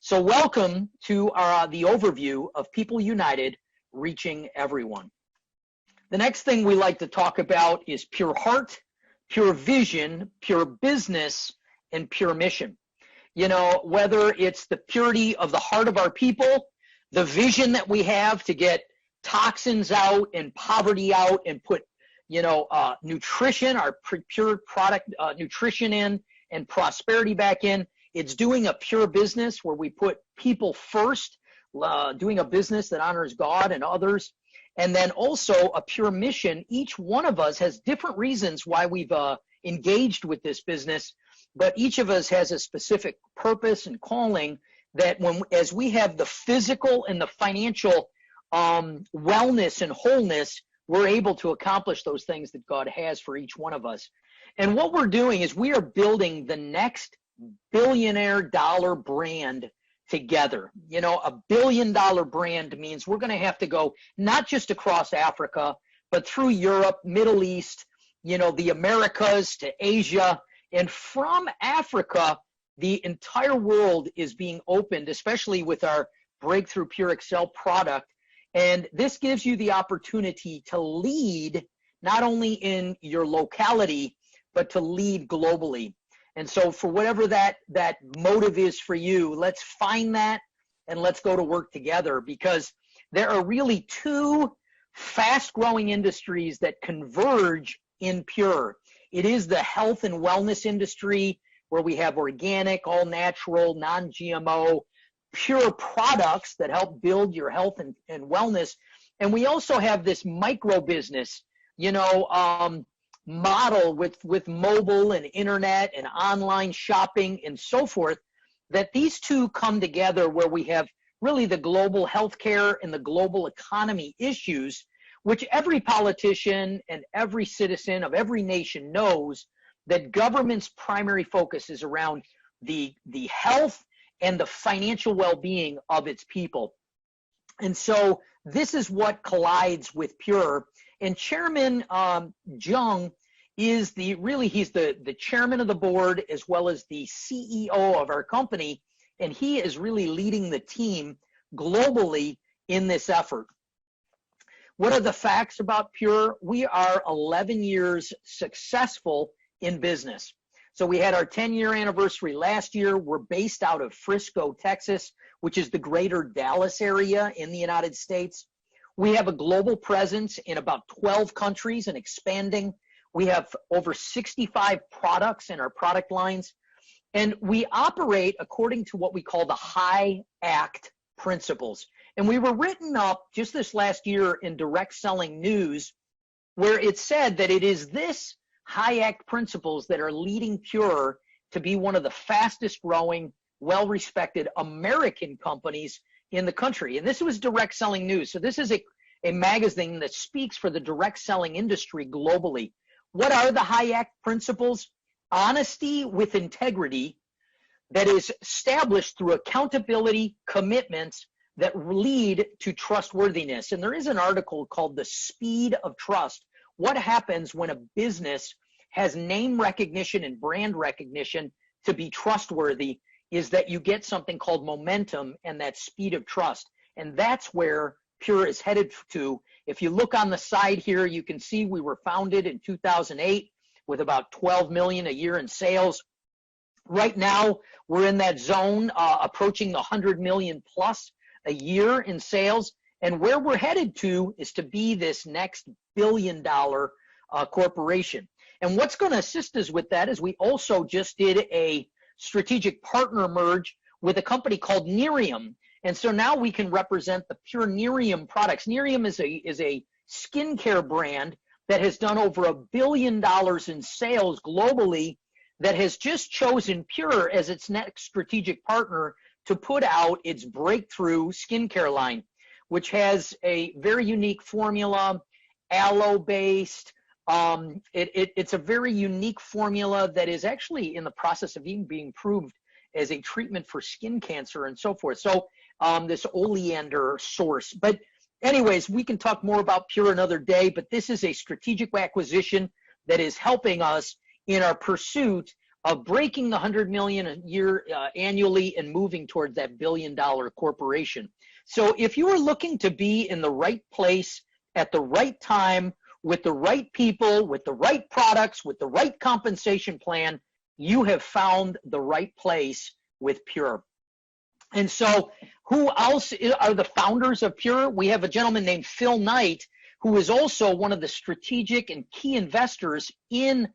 So welcome to the overview of People United, reaching everyone. The next thing we like to talk about is pure heart, pure vision, pure business, and pure mission. You know, whether it's the purity of the heart of our people, the vision that we have to get toxins out and poverty out and put, nutrition, our pure product nutrition in and prosperity back in. It's doing a pure business where we put people first, doing a business that honors God and others. And then also a pure mission. Each one of us has different reasons why we've engaged with this business, but each of us has a specific purpose and calling that as we have the physical and the financial wellness and wholeness, we're able to accomplish those things that God has for each one of us. And what we're doing is we are building the next billionaire dollar brand together. You know, $1 billion brand means we're going to have to go not just across Africa, but through Europe, Middle East, the Americas to Asia. And from Africa, the entire world is being opened, especially with our breakthrough purxcel product. And this gives you the opportunity to lead not only in your locality, but to lead globally. And so for whatever that motive is for you, let's find that and let's go to work together, because there are really two fast-growing industries that converge in pure. It is the health and wellness industry, where we have organic, all natural, non-GMO, pure products that help build your health and wellness. And we also have this micro business, model with mobile and internet and online shopping and so forth, that these two come together where we have really the global healthcare and the global economy issues, which every politician and every citizen of every nation knows that government's primary focus is around the health and the financial well-being of its people. And so this is what collides with Pure. And Chairman Jung is he's the chairman of the board as well as the CEO of our company, and he is really leading the team globally in this effort. What are the facts about Pure? We are 11 years successful in business. So we had our 10-year anniversary last year. We're based out of Frisco, Texas, which is the greater Dallas area in the United States. We have a global presence in about 12 countries and expanding. We have over 65 products in our product lines. And we operate according to what we call the high act principles. And we were written up just this last year in Direct Selling News, where it said that it is this high act principles that are leading Pure to be one of the fastest growing, well-respected American companies in the country. And this was Direct Selling News. So this is a magazine that speaks for the direct selling industry globally. What are the high act principles? Honesty with integrity that is established through accountability, commitments that lead to trustworthiness. And there is an article called The Speed of Trust. What happens when a business has name recognition and brand recognition to be trustworthy is that you get something called momentum and that speed of trust. And that's where Pure is headed to. If you look on the side here, you can see we were founded in 2008 with about 12 million a year in sales. Right now, we're in that zone, approaching the 100 million plus a year in sales. And where we're headed to is to be this next billion-dollar corporation. And what's going to assist us with that is we also just did a strategic partner merge with a company called Nerium. And so now we can represent the Pure Nerium products. Nerium is a skincare brand that has done over $1 billion in sales globally, that has just chosen Pure as its next strategic partner to put out its breakthrough skincare line, which has a very unique formula, aloe-based. It's a very unique formula that is actually in the process of even being proved as a treatment for skin cancer and so forth. So this oleander source. But anyways, we can talk more about Pure another day, but this is a strategic acquisition that is helping us in our pursuit of breaking the 100 million a year annually and moving towards that billion-dollar corporation. So if you are looking to be in the right place at the right time with the right people, with the right products, with the right compensation plan, you have found the right place with Pure. And so who else are the founders of Pure? We have a gentleman named Phil Knight, who is also one of the strategic and key investors in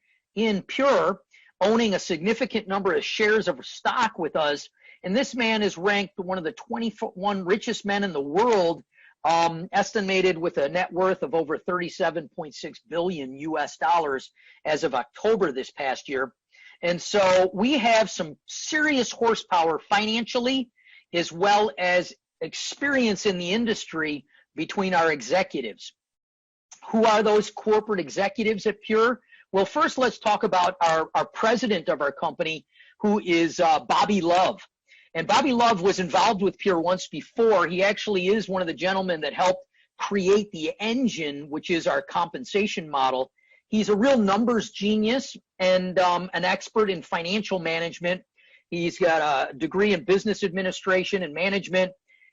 Pure, owning a significant number of shares of stock with us. And this man is ranked one of the 21 richest men in the world, estimated with a net worth of over 37.6 billion US dollars as of October this past year. And so we have some serious horsepower financially, as well as experience in the industry between our executives. Who are those corporate executives at Pure? Well, first let's talk about our president of our company, who is Bobby Love. And Bobby Love was involved with Pure once before. He actually is one of the gentlemen that helped create the engine, which is our compensation model. He's a real numbers genius and an expert in financial management. He's got a degree in business administration and management.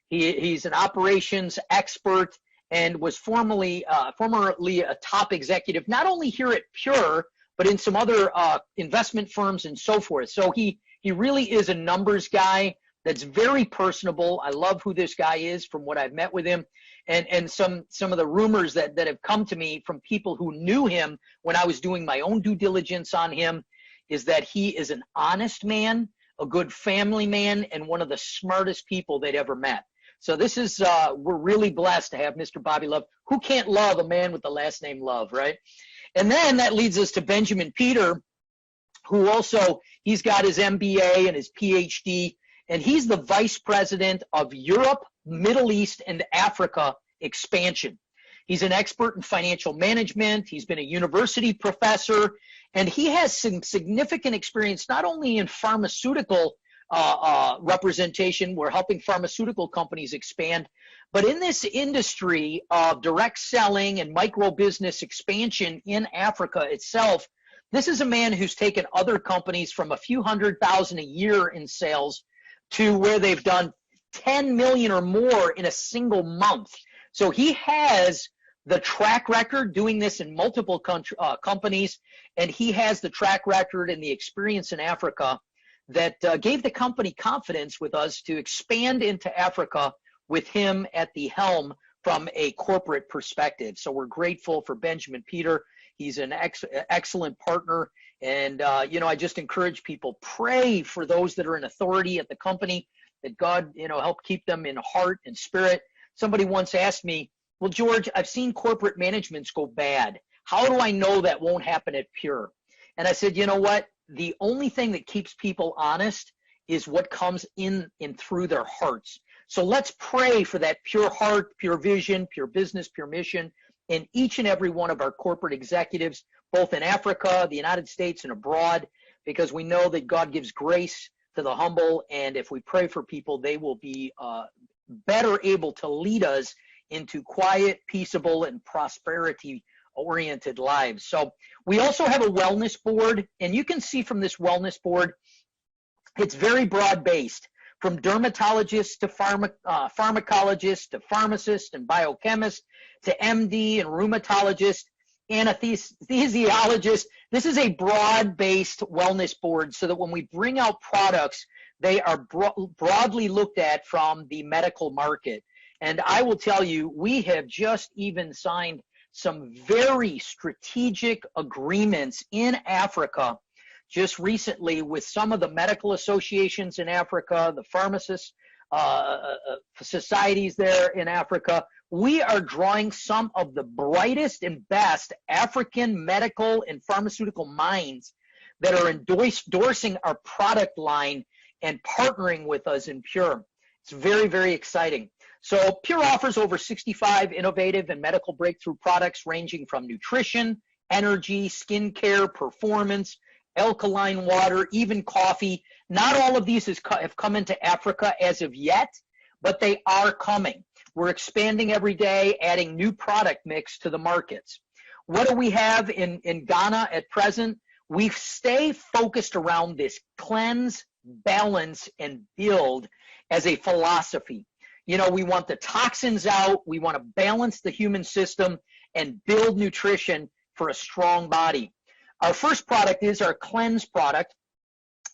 He's an operations expert and was formerly a top executive, not only here at Pure, but in some other investment firms and so forth. So he really is a numbers guy that's very personable. I love who this guy is from what I've met with him. And some of the rumors that have come to me from people who knew him when I was doing my own due diligence on him is that he is an honest man, a good family man, and one of the smartest people they'd ever met. So this is, we're really blessed to have Mr. Bobby Love. Who can't love a man with the last name Love, right? And then that leads us to Benjamin Peter, who also, he's got his MBA and his PhD, and he's the Vice President of Europe, Middle East, and Africa expansion. He's an expert in financial management. He's been a university professor, and he has some significant experience not only in pharmaceutical representation, we're helping pharmaceutical companies expand, but in this industry of direct selling and micro business expansion in Africa itself. This is a man who's taken other companies from a few $100,000 a year in sales to where they've done 10 million or more in a single month. So he has the track record doing this in multiple companies, and he has the track record and the experience in Africa that gave the company confidence with us to expand into Africa with him at the helm from a corporate perspective. So we're grateful for Benjamin Peter. He's an excellent partner. And, I just encourage people, pray for those that are in authority at the company, that God, help keep them in heart and spirit. Somebody once asked me, well, George, I've seen corporate managements go bad. How do I know that won't happen at Pure? And I said, you know what? The only thing that keeps people honest is what comes in through their hearts. So let's pray for that pure heart, pure vision, pure business, pure mission in each and every one of our corporate executives, both in Africa, the United States, and abroad, because we know that God gives grace to the humble, and if we pray for people, they will be better able to lead us into quiet, peaceable, and prosperity-oriented lives. So we also have a wellness board, and you can see from this wellness board, it's very broad-based, from dermatologists to pharmacologists to pharmacists and biochemists to MD and rheumatologists, anesthesiologists. This is a broad-based wellness board so that when we bring out products, they are broadly looked at from the medical market. And I will tell you, we have just even signed some very strategic agreements in Africa just recently with some of the medical associations in Africa, the pharmacists, societies there in Africa. We are drawing some of the brightest and best African medical and pharmaceutical minds that are endorsing our product line and partnering with us in Pure. It's very, very exciting. So Pure offers over 65 innovative and medical breakthrough products ranging from nutrition, energy, skincare, performance, alkaline water, even coffee. Not all of these have come into Africa as of yet, but they are coming. We're expanding every day, adding new product mix to the markets. What do we have in Ghana at present? We stay focused around this cleanse, balance, and build as a philosophy. You know, we want the toxins out, we want to balance the human system and build nutrition for a strong body. Our first product is our cleanse product.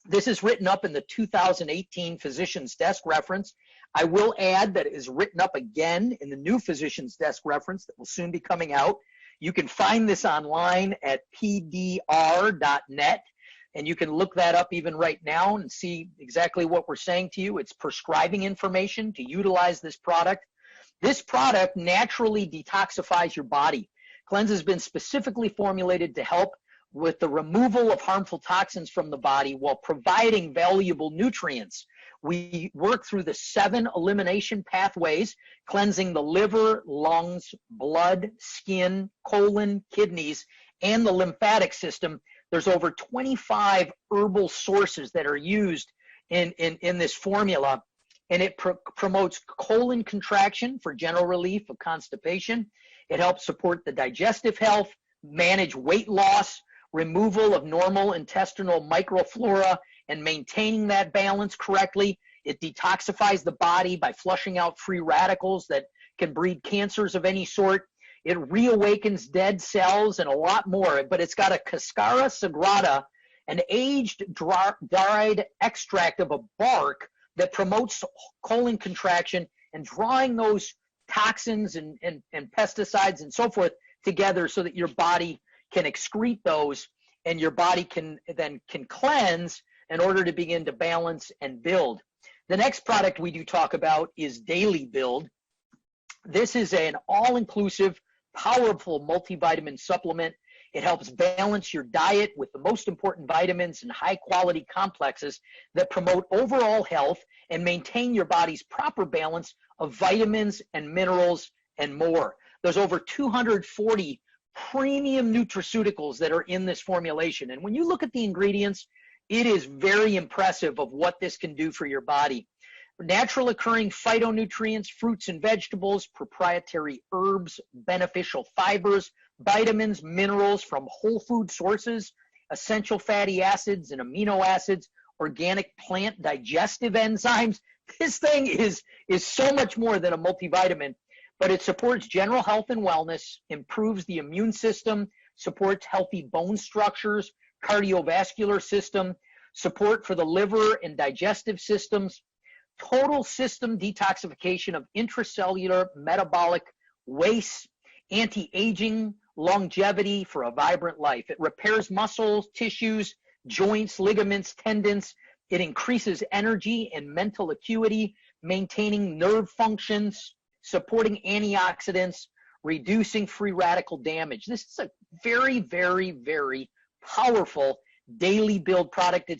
This is written up in the 2018 Physician's Desk reference. I will add that it is written up again in the new Physician's Desk reference that will soon be coming out. You can find this online at pdr.net, and you can look that up even right now and see exactly what we're saying to you. It's prescribing information to utilize this product. This product naturally detoxifies your body. Cleanse has been specifically formulated to help with the removal of harmful toxins from the body while providing valuable nutrients. We work through the 7 elimination pathways, cleansing the liver, lungs, blood, skin, colon, kidneys, and the lymphatic system. There's over 25 herbal sources that are used in this formula, and it promotes colon contraction for general relief of constipation. It helps support the digestive health, manage weight loss, removal of normal intestinal microflora, and maintaining that balance correctly. It detoxifies the body by flushing out free radicals that can breed cancers of any sort. It reawakens dead cells and a lot more, but it's got a Cascara sagrada, an aged dried extract of a bark that promotes colon contraction and drawing those toxins and pesticides and so forth together so that your body can excrete those and your body can cleanse in order to begin to balance and build. The next product we do talk about is Daily Build. This is an all-inclusive, powerful multivitamin supplement. It helps balance your diet with the most important vitamins and high-quality complexes that promote overall health and maintain your body's proper balance of vitamins and minerals and more. There's over 240 premium nutraceuticals that are in this formulation. And when you look at the ingredients, it is very impressive of what this can do for your body. Natural occurring phytonutrients, fruits and vegetables, proprietary herbs, beneficial fibers, vitamins, minerals from whole food sources, essential fatty acids and amino acids, organic plant digestive enzymes. This thing is so much more than a multivitamin, but it supports general health and wellness, improves the immune system, supports healthy bone structures, cardiovascular system, support for the liver and digestive systems, total system detoxification of intracellular metabolic waste, anti-aging, longevity for a vibrant life. It repairs muscles, tissues, joints, ligaments, tendons. It increases energy and mental acuity, maintaining nerve functions, supporting antioxidants, reducing free radical damage. This is a very, very, very powerful daily build product.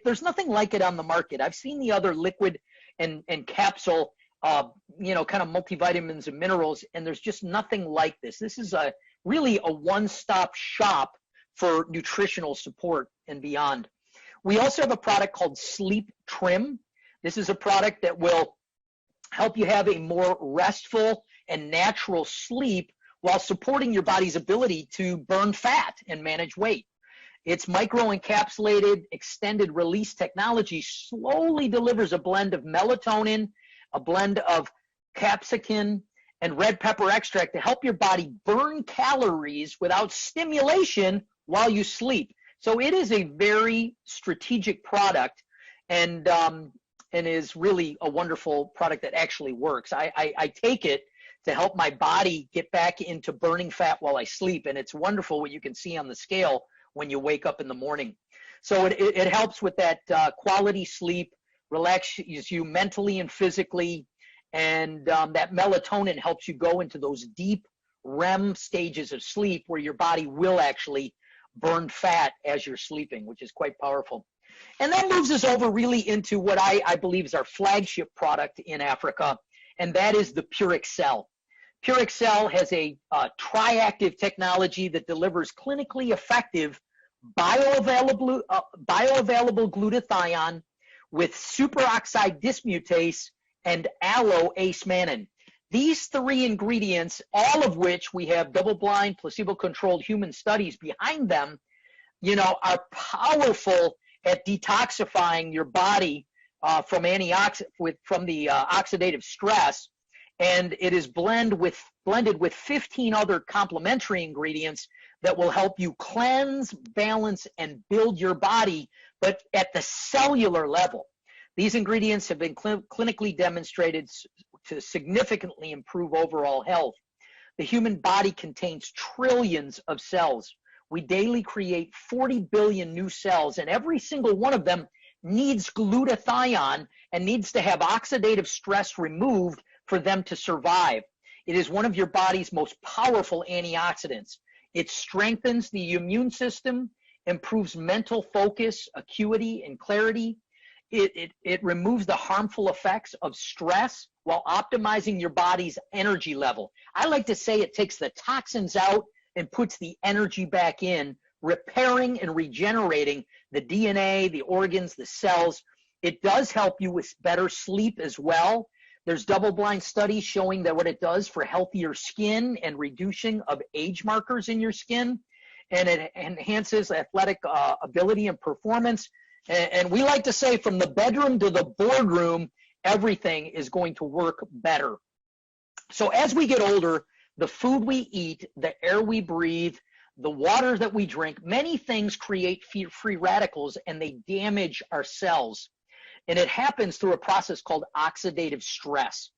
There's nothing like it on the market. I've seen the other liquid and capsule, kind of multivitamins and minerals, and there's just nothing like this. This is really a one-stop shop for nutritional support and beyond. We also have a product called Sleep Trim. This is a product that will help you have a more restful and natural sleep while supporting your body's ability to burn fat and manage weight. Its microencapsulated extended release technology slowly delivers a blend of melatonin, a blend of capsaicin, and red pepper extract to help your body burn calories without stimulation while you sleep. So it is a very strategic product and is really a wonderful product that actually works. I take it to help my body get back into burning fat while I sleep, and it's wonderful what you can see on the scale when you wake up in the morning. So it helps with that quality sleep, relaxes you mentally and physically, and that melatonin helps you go into those deep REM stages of sleep where your body will actually burn fat as you're sleeping, which is quite powerful. And that moves us over really into what I believe is our flagship product in Africa, and that is the purxcel. Purxcel has a triactive technology that delivers clinically effective bioavailable glutathione with superoxide dismutase and allo-ace-mannan. These 3 ingredients, all of which we have double-blind, placebo-controlled human studies behind them, are powerful at detoxifying your body from the oxidative stress, and it is blended with 15 other complementary ingredients that will help you cleanse, balance, and build your body, but at the cellular level. These ingredients have been clinically demonstrated to significantly improve overall health. The human body contains trillions of cells. We daily create 40 billion new cells, and every single one of them needs glutathione and needs to have oxidative stress removed for them to survive. It is one of your body's most powerful antioxidants. It strengthens the immune system, improves mental focus, acuity, and clarity. It removes the harmful effects of stress while optimizing your body's energy level. I like to say it takes the toxins out and puts the energy back in, repairing and regenerating the DNA, the organs, the cells. It does help you with better sleep as well. There's double-blind studies showing that what it does for healthier skin and reducing of age markers in your skin, and it enhances athletic ability and performance. And we like to say from the bedroom to the boardroom, everything is going to work better. So as we get older, the food we eat, the air we breathe, the water that we drink, many things create free radicals and they damage our cells. And it happens through a process called oxidative stress.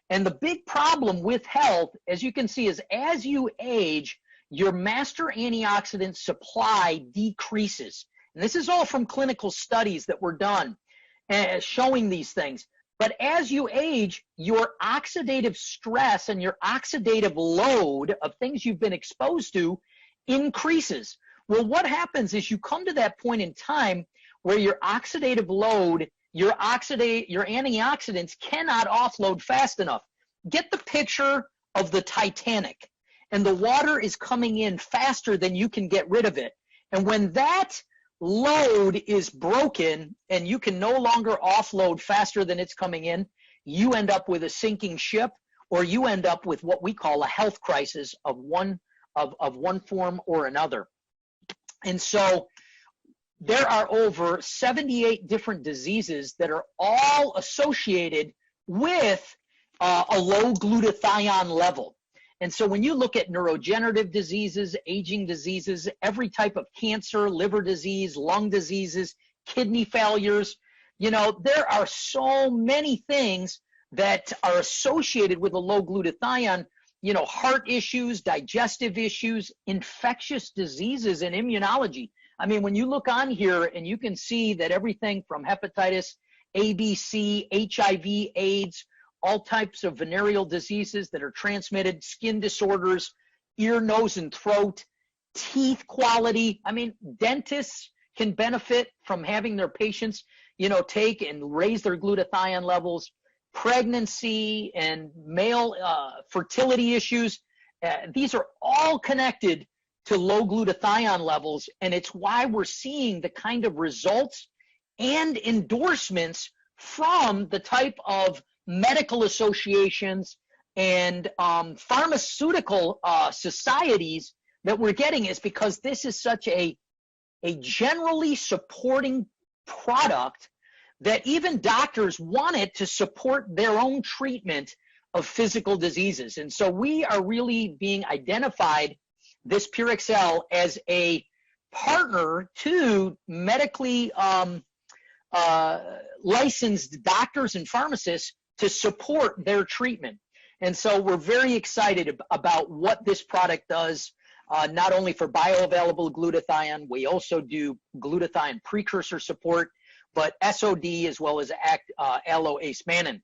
And the big problem with health, as you can see, is as you age, your master antioxidant supply decreases. And this is all from clinical studies that were done showing these things. But as you age, your oxidative stress and your oxidative load of things you've been exposed to increases. Well, what happens is you come to that point in time where your oxidative load, your antioxidants cannot offload fast enough. Get the picture of the Titanic, and the water is coming in faster than you can get rid of it. And when that load is broken and you can no longer offload faster than it's coming in, you end up with a sinking ship, or you end up with what we call a health crisis of one form or another. And so there are over 78 different diseases that are all associated with a low glutathione level. And so when you look at neurodegenerative diseases, aging diseases, every type of cancer, liver disease, lung diseases, kidney failures, there are so many things that are associated with a low glutathione, heart issues, digestive issues, infectious diseases, and immunology. I mean, when you look on here and you can see that everything from hepatitis, ABC, HIV, AIDS, all types of venereal diseases that are transmitted, skin disorders, ear, nose, and throat, teeth quality. I mean, dentists can benefit from having their patients, take and raise their glutathione levels. Pregnancy and male fertility issues, these are all connected to low glutathione levels, and it's why we're seeing the kind of results and endorsements from the type of medical associations and pharmaceutical societies that we're getting, is because this is such a generally supporting product that even doctors want it to support their own treatment of physical diseases. And so we are really being identified, this purxcel, as a partner to medically licensed doctors and pharmacists to support their treatment. And so we're very excited about what this product does, not only for bioavailable glutathione, we also do glutathione precursor support, but SOD as well as alloacemannan.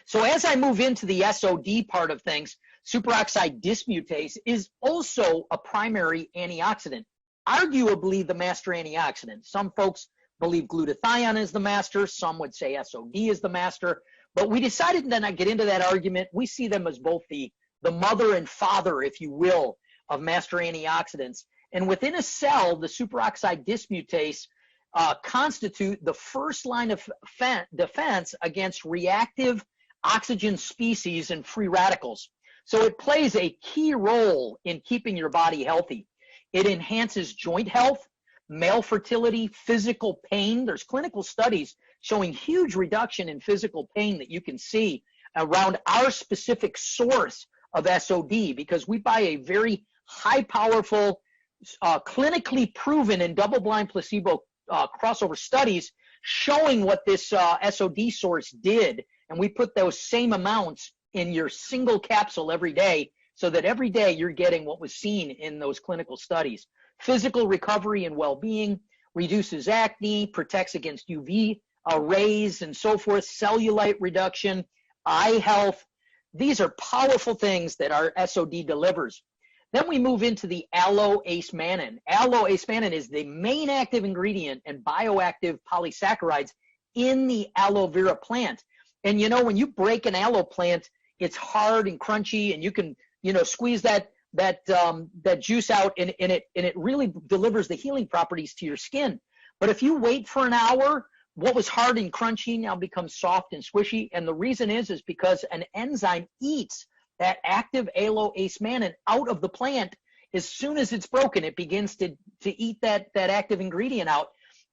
So as I move into the SOD part of things, superoxide dismutase is also a primary antioxidant, arguably the master antioxidant. Some folks believe glutathione is the master, some would say SOD is the master, but we decided to not get into that argument. We see them as both the mother and father, if you will, of master antioxidants. And within a cell, the superoxide dismutase constitute the first line of defense against reactive oxygen species and free radicals. So it plays a key role in keeping your body healthy. It enhances joint health, male fertility, physical pain. There's clinical studies showing huge reduction in physical pain that you can see around our specific source of SOD, because we buy a very high powerful, clinically proven and double-blind placebo crossover studies showing what this SOD source did. And we put those same amounts in your single capsule every day, so that every day you're getting what was seen in those clinical studies. Physical recovery and well-being, reduces acne, protects against UV rays and so forth, cellulite reduction, eye health. These are powerful things that our SOD delivers. Then we move into the aloe-acemannan. Aloe-acemannan is the main active ingredient and bioactive polysaccharides in the aloe vera plant. And you know, when you break an aloe plant, it's hard and crunchy, and you can, you know, squeeze that juice out, and it really delivers the healing properties to your skin. But if you wait for an hour, what was hard and crunchy now becomes soft and squishy. And the reason is because an enzyme eats that active aloe-acemannan out of the plant. As soon as it's broken, it begins to eat that active ingredient out.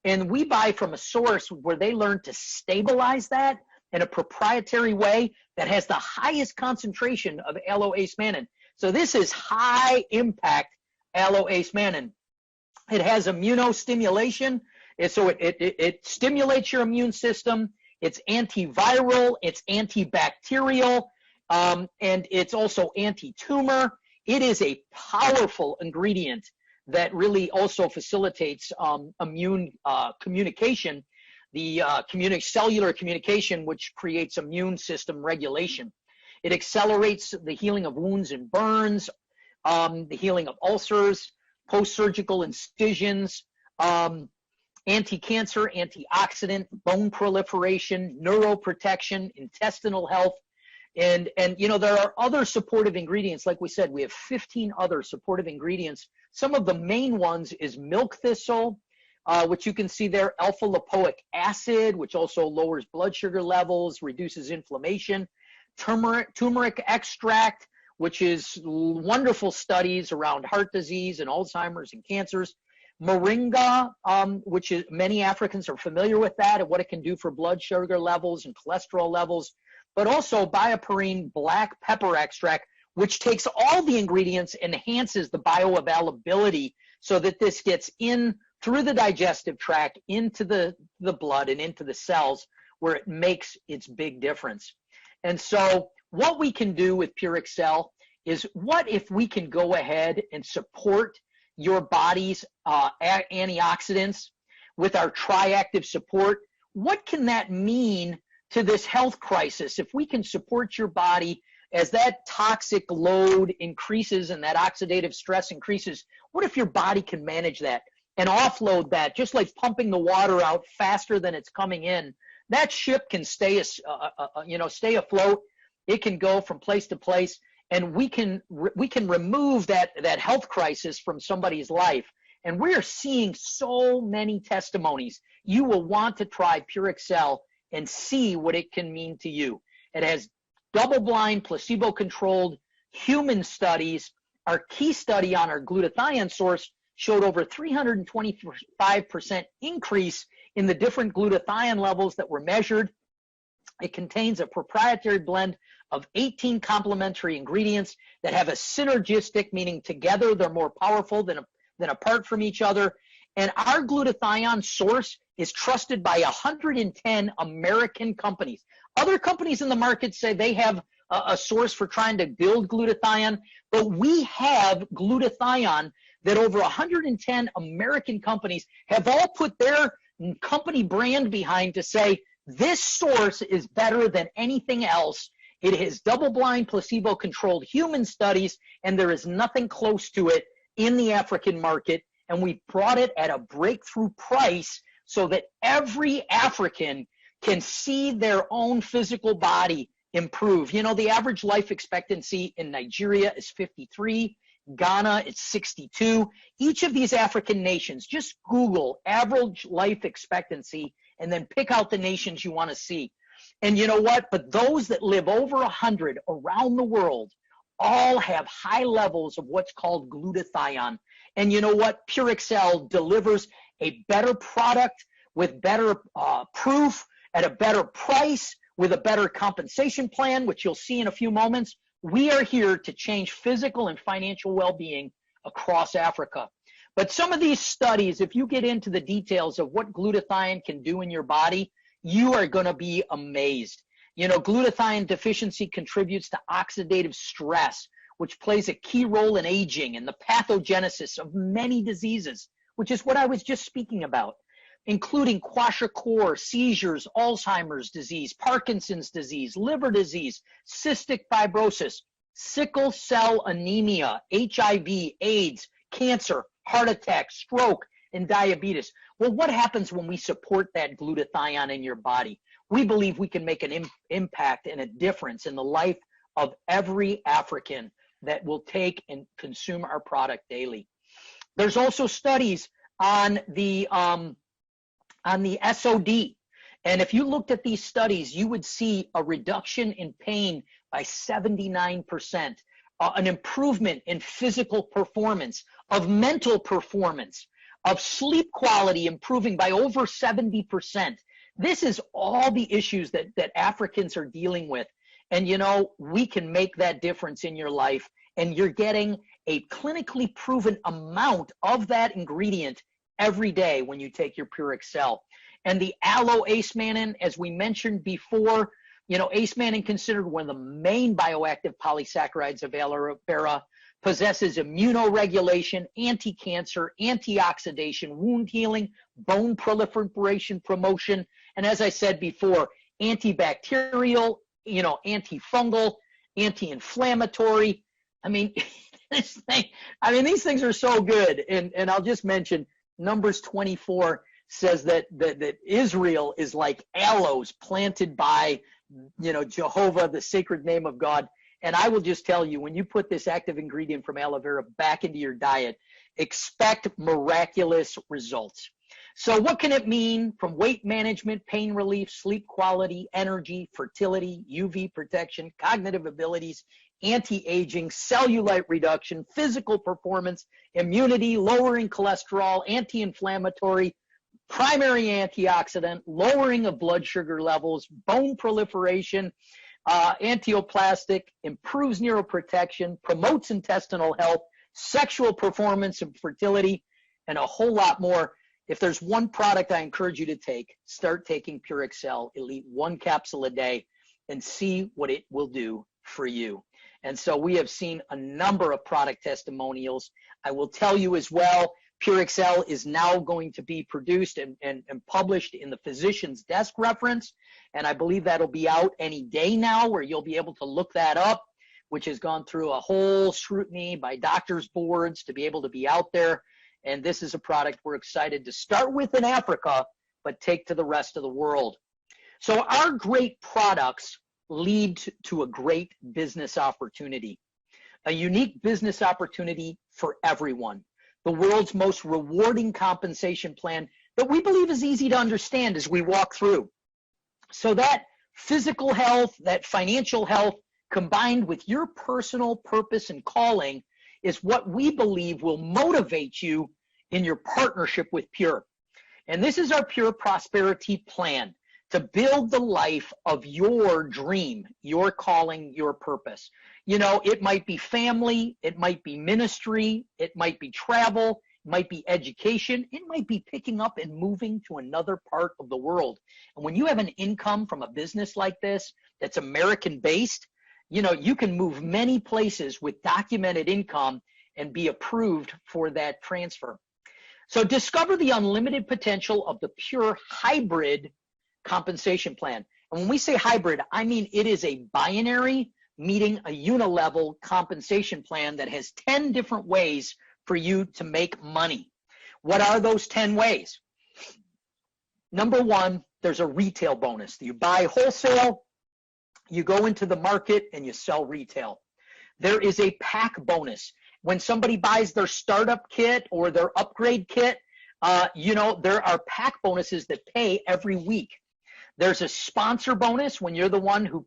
And we buy from a source where they learn to stabilize that in a proprietary way that has the highest concentration of aloe-acemannan. So this is high impact aloe-acemannan. It has immunostimulation, so it stimulates your immune system. It's antiviral, it's antibacterial, and it's also anti-tumor. It is a powerful ingredient that really also facilitates immune communication, the cellular communication, which creates immune system regulation. It accelerates the healing of wounds and burns, the healing of ulcers, post-surgical incisions, anti-cancer, antioxidant, bone proliferation, neuroprotection, intestinal health. And you know, there are other supportive ingredients. Like we said, we have 15 other supportive ingredients. Some of the main ones is milk thistle, which you can see there, alpha lipoic acid, which also lowers blood sugar levels, reduces inflammation, turmeric extract, which is wonderful studies around heart disease and Alzheimer's and cancers. Moringa, which is many Africans are familiar with that and what it can do for blood sugar levels and cholesterol levels, but also bioperine black pepper extract, which takes all the ingredients and enhances the bioavailability so that this gets in through the digestive tract into the blood and into the cells, where it makes its big difference. And so what we can do with purxcel is, what if we can go ahead and support your body's antioxidants with our triactive support? What can that mean to this health crisis if we can support your body as that toxic load increases and that oxidative stress increases? What if your body can manage that and offload that, just like pumping the water out faster than it's coming in? That ship can stay afloat. It can go from place to place, and we can remove that health crisis from somebody's life. And we're seeing so many testimonies. You will want to try purxcel and see what it can mean to you. It has double-blind, placebo-controlled human studies. Our key study on our glutathione source showed over 325% increase in the different glutathione levels that were measured. It contains a proprietary blend of 18 complementary ingredients that have a synergistic, meaning together they're more powerful than apart from each other. And our glutathione source is trusted by 110 American companies. Other companies in the market say they have a source for trying to build glutathione, but we have glutathione that over 110 American companies have all put their company brand behind to say, this source is better than anything else. It has double-blind, placebo-controlled human studies, and there is nothing close to it in the African market. And we brought it at a breakthrough price so that every African can see their own physical body improve. You know, the average life expectancy in Nigeria is 53. Ghana, it's 62. Each of these African nations, just Google average life expectancy and then pick out the nations you want to see. And you know what? But those that live over 100 around the world all have high levels of what's called glutathione. And you know what? purxcel delivers a better product with better proof at a better price with a better compensation plan, which you'll see in a few moments. We are here to change physical and financial well-being across Africa. But some of these studies, if you get into the details of what glutathione can do in your body, you are going to be amazed. You know, glutathione deficiency contributes to oxidative stress, which plays a key role in aging and the pathogenesis of many diseases, which is what I was just speaking about, including kwashiorkor, seizures, Alzheimer's disease, Parkinson's disease, liver disease, cystic fibrosis, sickle cell anemia, HIV, AIDS, cancer, heart attack, stroke, and diabetes. Well, what happens when we support that glutathione in your body? We believe we can make an impact and a difference in the life of every African that will take and consume our product daily. There's also studies on the SOD. And if you looked at these studies, you would see a reduction in pain by 79%, an improvement in physical performance, of mental performance, of sleep quality improving by over 70%. This is all the issues that Africans are dealing with. And, you know, we can make that difference in your life. And you're getting a clinically proven amount of that ingredient every day when you take your purxcel. And the aloe acemannan, as we mentioned before, you know, acemannan, considered one of the main bioactive polysaccharides of aloe vera, possesses immunoregulation, anti-cancer, antioxidation, wound healing, bone proliferation promotion, and as I said before, antibacterial, you know, antifungal, anti-inflammatory. I mean, these things are so good. And I'll just mention, Numbers 24 says that Israel is like aloes planted by, you know, Jehovah, the sacred name of God. And I will just tell you, when you put this active ingredient from aloe vera back into your diet, expect miraculous results. So what can it mean? From weight management, pain relief, sleep quality, energy, fertility, UV protection, cognitive abilities, anti-aging, cellulite reduction, physical performance, immunity, lowering cholesterol, anti-inflammatory, primary antioxidant, lowering of blood sugar levels, bone proliferation, antioplastic, improves neuroprotection, promotes intestinal health, sexual performance and fertility, and a whole lot more. If there's one product I encourage you to take, start taking purxcel Elite, 1 capsule a day, and see what it will do for you. And so we have seen a number of product testimonials. I will tell you as well, purxcel is now going to be produced and published in the Physician's Desk reference. And I believe that'll be out any day now, where you'll be able to look that up, which has gone through a whole scrutiny by doctors' boards to be able to be out there. And this is a product we're excited to start with in Africa, but take to the rest of the world. So our great products lead to a great business opportunity, a unique business opportunity for everyone, the world's most rewarding compensation plan that we believe is easy to understand as we walk through. So that physical health, that financial health, combined with your personal purpose and calling, is what we believe will motivate you in your partnership with Pure. And this is our Pure Prosperity Plan, to build the life of your dream, your calling, your purpose. You know, it might be family, it might be ministry, it might be travel, it might be education, it might be picking up and moving to another part of the world. And when you have an income from a business like this that's American-based, you know, you can move many places with documented income and be approved for that transfer. So discover the unlimited potential of the Pure Hybrid compensation plan. And when we say hybrid, I mean it is a binary meeting a unilevel compensation plan that has 10 different ways for you to make money. What are those 10 ways? Number one, there's a retail bonus. You buy wholesale, you go into the market, and you sell retail. There is a pack bonus. When somebody buys their startup kit or their upgrade kit, you know, there are pack bonuses that pay every week. There's a sponsor bonus. When you're the one who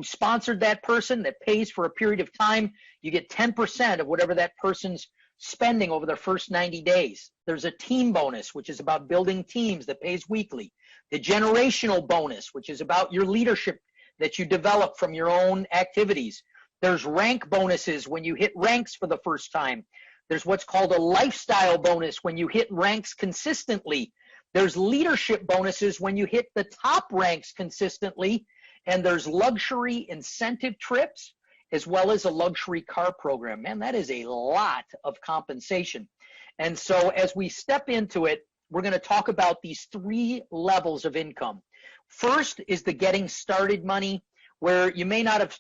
sponsored that person, that pays for a period of time, you get 10% of whatever that person's spending over their first 90 days. There's a team bonus, which is about building teams that pays weekly. The generational bonus, which is about your leadership that you develop from your own activities. There's rank bonuses when you hit ranks for the first time. There's what's called a lifestyle bonus when you hit ranks consistently. There's leadership bonuses when you hit the top ranks consistently. And there's luxury incentive trips as well as a luxury car program. Man, that is a lot of compensation. And so as we step into it, we're going to talk about these 3 levels of income. First is the getting started money, where you may not have,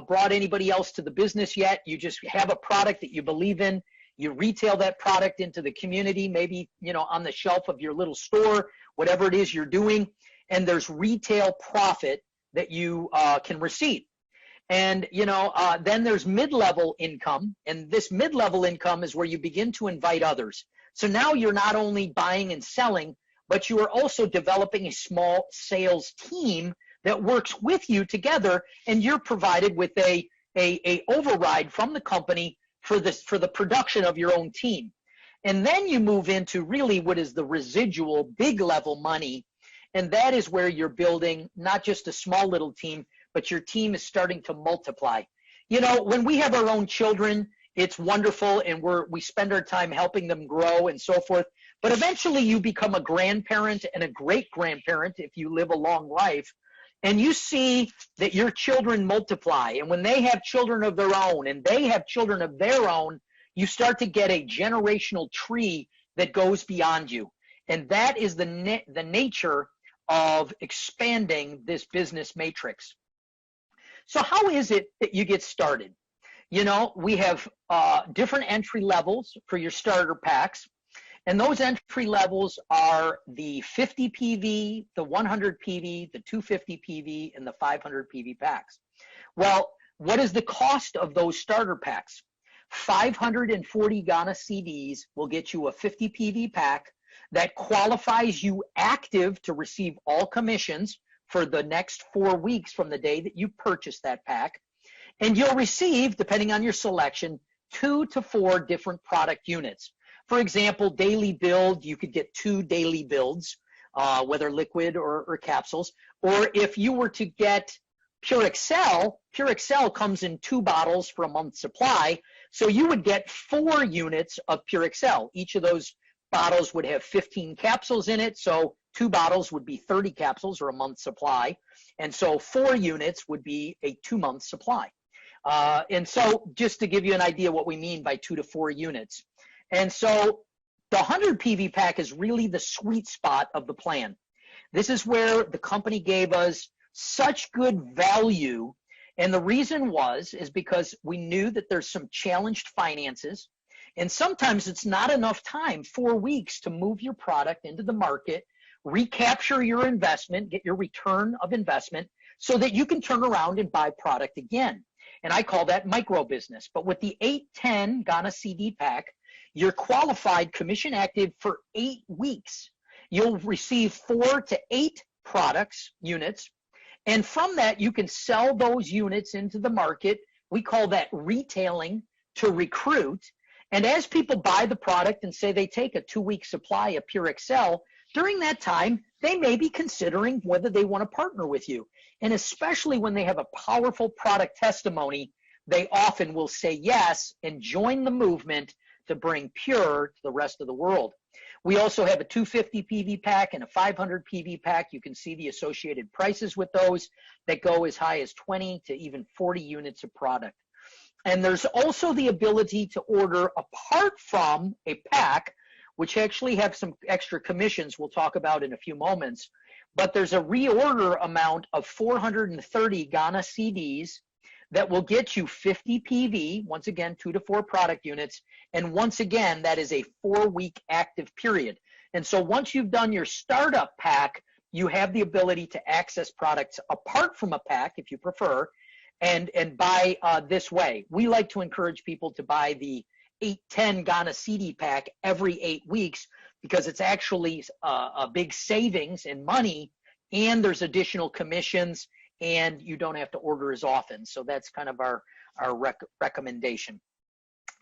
brought anybody else to the business yet. You just have a product that you believe in. You retail that product into the community, maybe, on the shelf of your little store, whatever it is you're doing. And there's retail profit that you can receive. And, then there's mid-level income. And this mid-level income is where you begin to invite others. So now you're not only buying and selling, but you are also developing a small sales team that works with you together, and you're provided with a override from the company for the production of your own team. And then you move into really what is the residual big level money, and that is where you're building not just a small little team, but your team is starting to multiply. When we have our own children, it's wonderful, and we spend our time helping them grow and so forth. But eventually you become a grandparent and a great-grandparent if you live a long life, and you see that your children multiply. And when they have children of their own and they have children of their own, you start to get a generational tree that goes beyond you. And that is the nature of expanding this business matrix. So how is it that you get started? We have different entry levels for your starter packs. And those entry levels are the 50 PV, the 100 PV, the 250 PV, and the 500 PV packs. Well, what is the cost of those starter packs? 540 Ghana CDs will get you a 50 PV pack that qualifies you active to receive all commissions for the next 4 weeks from the day that you purchase that pack. And you'll receive, depending on your selection, 2 to 4 different product units. For example, daily build, you could get 2 daily builds, whether liquid or capsules. Or if you were to get purxcel comes in 2 bottles for a month's supply. So you would get 4 units of purxcel. Each of those bottles would have 15 capsules in it. So 2 bottles would be 30 capsules or a month's supply. And so 4 units would be a 2-month supply. And so just to give you an idea what we mean by 2 to 4 units. And so the 100 PV pack is really the sweet spot of the plan. This is where the company gave us such good value. And the reason is because we knew that there's some challenged finances. And sometimes it's not enough time, 4 weeks, to move your product into the market, recapture your investment, get your return of investment so that you can turn around and buy product again. And I call that micro business. But with the 810 Ghana CD pack, you're qualified commission active for 8 weeks. You'll receive 4 to 8 products, units. And from that, you can sell those units into the market. We call that retailing to recruit. And as people buy the product and say they take a 2-week supply of purxcel, during that time, they may be considering whether they want to partner with you. And especially when they have a powerful product testimony, they often will say yes and join the movement to bring Pure to the rest of the world. We also have a 250 PV pack and a 500 PV pack. You can see the associated prices with those that go as high as 20 to even 40 units of product. And there's also the ability to order apart from a pack, which actually have some extra commissions we'll talk about in a few moments. But there's a reorder amount of 430 Ghana CDs that will get you 50 PV, once again, 2 to 4 product units. And once again, that is a 4-week active period. And so once you've done your startup pack, you have the ability to access products apart from a pack, if you prefer, and buy this way. We like to encourage people to buy the 810 Ghana CD pack every 8 weeks because it's actually a big savings in money, and there's additional commissions, and you don't have to order as often. So that's kind of our recommendation.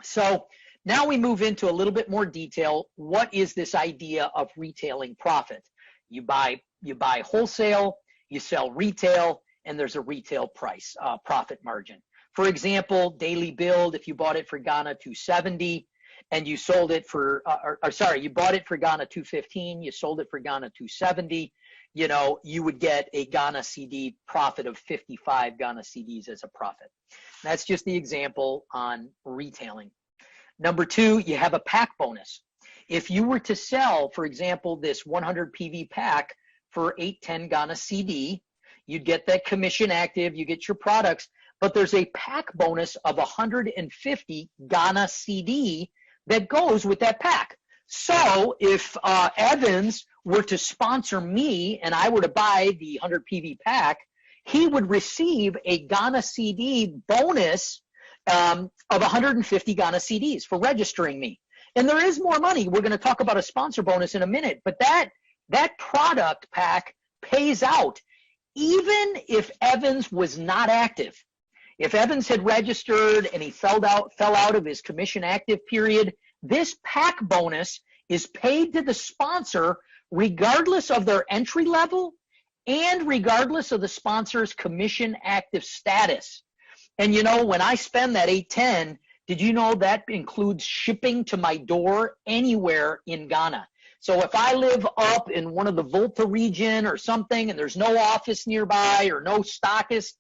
So Now we move into a little bit more detail. What is this idea of retailing profit? You buy wholesale, you sell retail, and there's a retail price profit margin. For example, Daily Build, if you bought it for Ghana 270 and you sold it for, you bought it for Ghana 215, you sold it for Ghana 270, you know, you would get a Ghana CD profit of 55 Ghana CDs as a profit. That's just the example on retailing. Number two, you have a pack bonus. If you were to sell, for example, this 100 PV pack for 810 Ghana CD, you'd get that commission active, you get your products, but there's a pack bonus of 150 Ghana CD that goes with that pack. So if Evans were to sponsor me and I were to buy the 100 PV pack, he would receive a Ghana CD bonus of 150 Ghana CDs for registering me. And there is more money. We're going to talk about a sponsor bonus in a minute, but that product pack pays out even if Evans was not active. If Evans had registered and he fell out of his commission active period, this pack bonus is paid to the sponsor regardless of their entry level and regardless of the sponsor's commission active status. And you know, when I spend that 810, did you know that includes shipping to my door anywhere in Ghana? So if I live up in one of the Volta region or something and there's no office nearby or no stockist,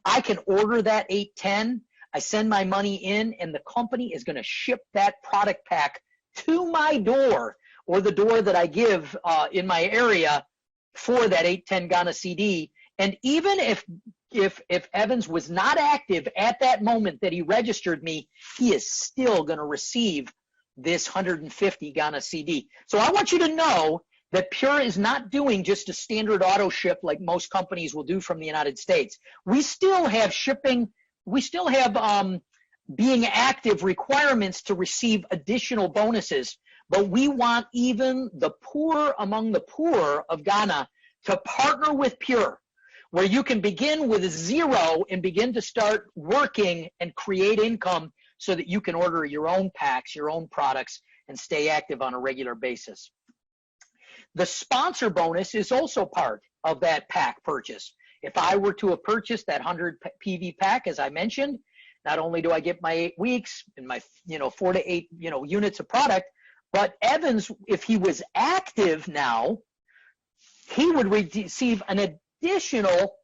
I can order that 810. I send my money in and the company is going to ship that product pack to my door or the door that I give in my area for that 810 Ghana CD. And even if Evans was not active at that moment that he registered me, he is still going to receive this 150 Ghana CD. So I want you to know that Pure is not doing just a standard auto ship like most companies will do from the United States. We still have shipping, we still have being active requirements to receive additional bonuses, but we want even the poor among the poor of Ghana to partner with Pure, where you can begin with zero and begin to start working and create income so that you can order your own packs, your own products, and stay active on a regular basis. The sponsor bonus is also part of that pack purchase. If I were to have purchased that 100 PV pack, as I mentioned, not only do I get my 8 weeks and my 4 to 8 units of product, but Evans, if he was active now, he would receive an additional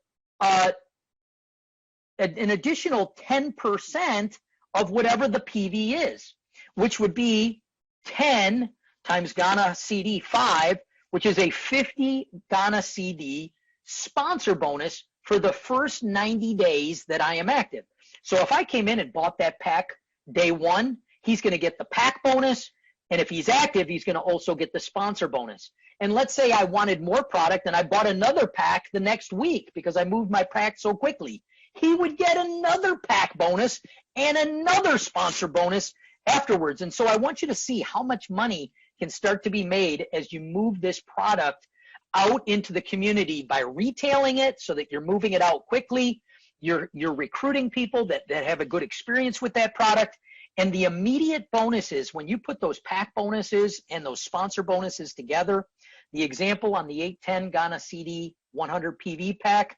10% of whatever the PV is, which would be 10 times Ghana CD 5, which is a 50 Ghana CD sponsor bonus for the first 90 days that I am active. So if I came in and bought that pack day one, he's going to get the pack bonus, and if he's active, he's going to also get the sponsor bonus. And let's say I wanted more product and I bought another pack the next week because I moved my pack so quickly. He would get another pack bonus and another sponsor bonus afterwards. And so I want you to see how much money can start to be made as you move this product out into the community by retailing it so that you're moving it out quickly. You're recruiting people that have a good experience with that product. And the immediate bonuses, when you put those pack bonuses and those sponsor bonuses together, the example on the 810 Ghana CD 100 PV pack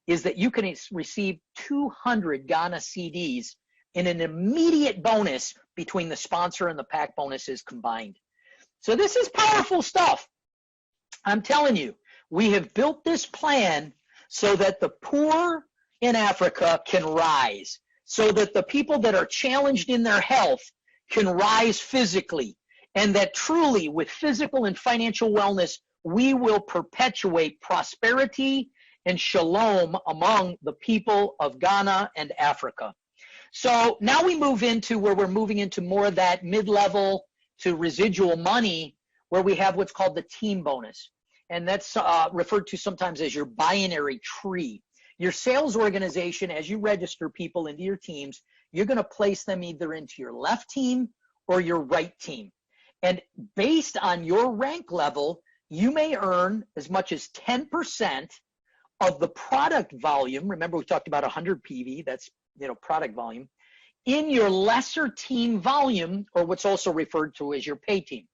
is that you can receive 200 Ghana CDs in an immediate bonus between the sponsor and the pack bonuses combined. So this is powerful stuff. I'm telling you, we have built this plan so that the poor in Africa can rise, so that the people that are challenged in their health can rise physically, and that truly with physical and financial wellness, we will perpetuate prosperity and shalom among the people of Ghana and Africa. So now we move into where we're moving into more of that mid-level to residual money, where we have what's called the team bonus. And that's referred to sometimes as your binary tree. Your sales organization, as you register people into your teams, you're going to place them either into your left team or your right team. And based on your rank level, you may earn as much as 10% of the product volume. Remember, we talked about 100 PV, that's product volume. in your lesser team volume, or what's also referred to as your pay team.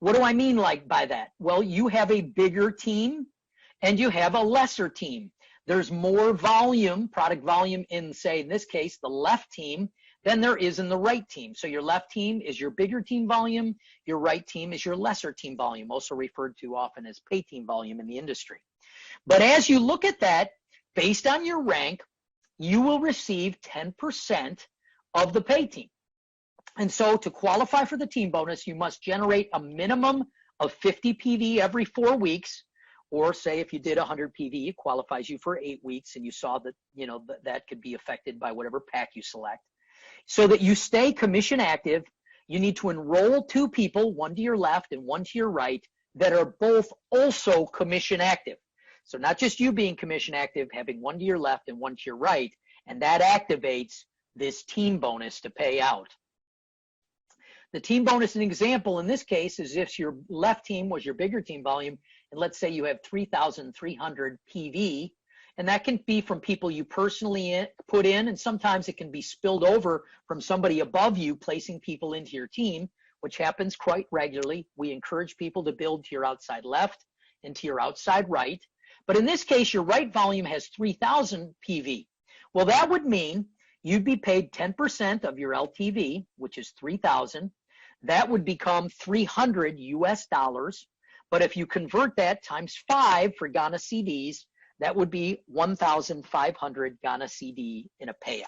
What do I mean by that? Well, you have a bigger team and you have a lesser team. There's more volume, product volume in, say, in this case, the left team than there is in the right team. So your left team is your bigger team volume. Your right team is your lesser team volume, also referred to often as pay team volume in the industry. But as you look at that, based on your rank, you will receive 10% of the pay team. And so to qualify for the team bonus, you must generate a minimum of 50 PV every 4 weeks, or say if you did 100 PV, it qualifies you for 8 weeks, and you saw that, that could be affected by whatever pack you select. So that you stay commission active, you need to enroll 2 people, one to your left and one to your right, that are both also commission active. So not just you being commission active, having one to your left and one to your right, and that activates this team bonus to pay out. The team bonus, an example in this case, is if your left team was your bigger team volume, and let's say you have 3,300 PV, and that can be from people you personally put in, and sometimes it can be spilled over from somebody above you placing people into your team, which happens quite regularly. We encourage people to build to your outside left and to your outside right. But in this case, your right volume has 3,000 PV. Well, that would mean you'd be paid 10% of your LTV, which is 3,000. That would become $300 US. But if you convert that times 5 for Ghana cedis, that would be 1,500 Ghana CD in a payout.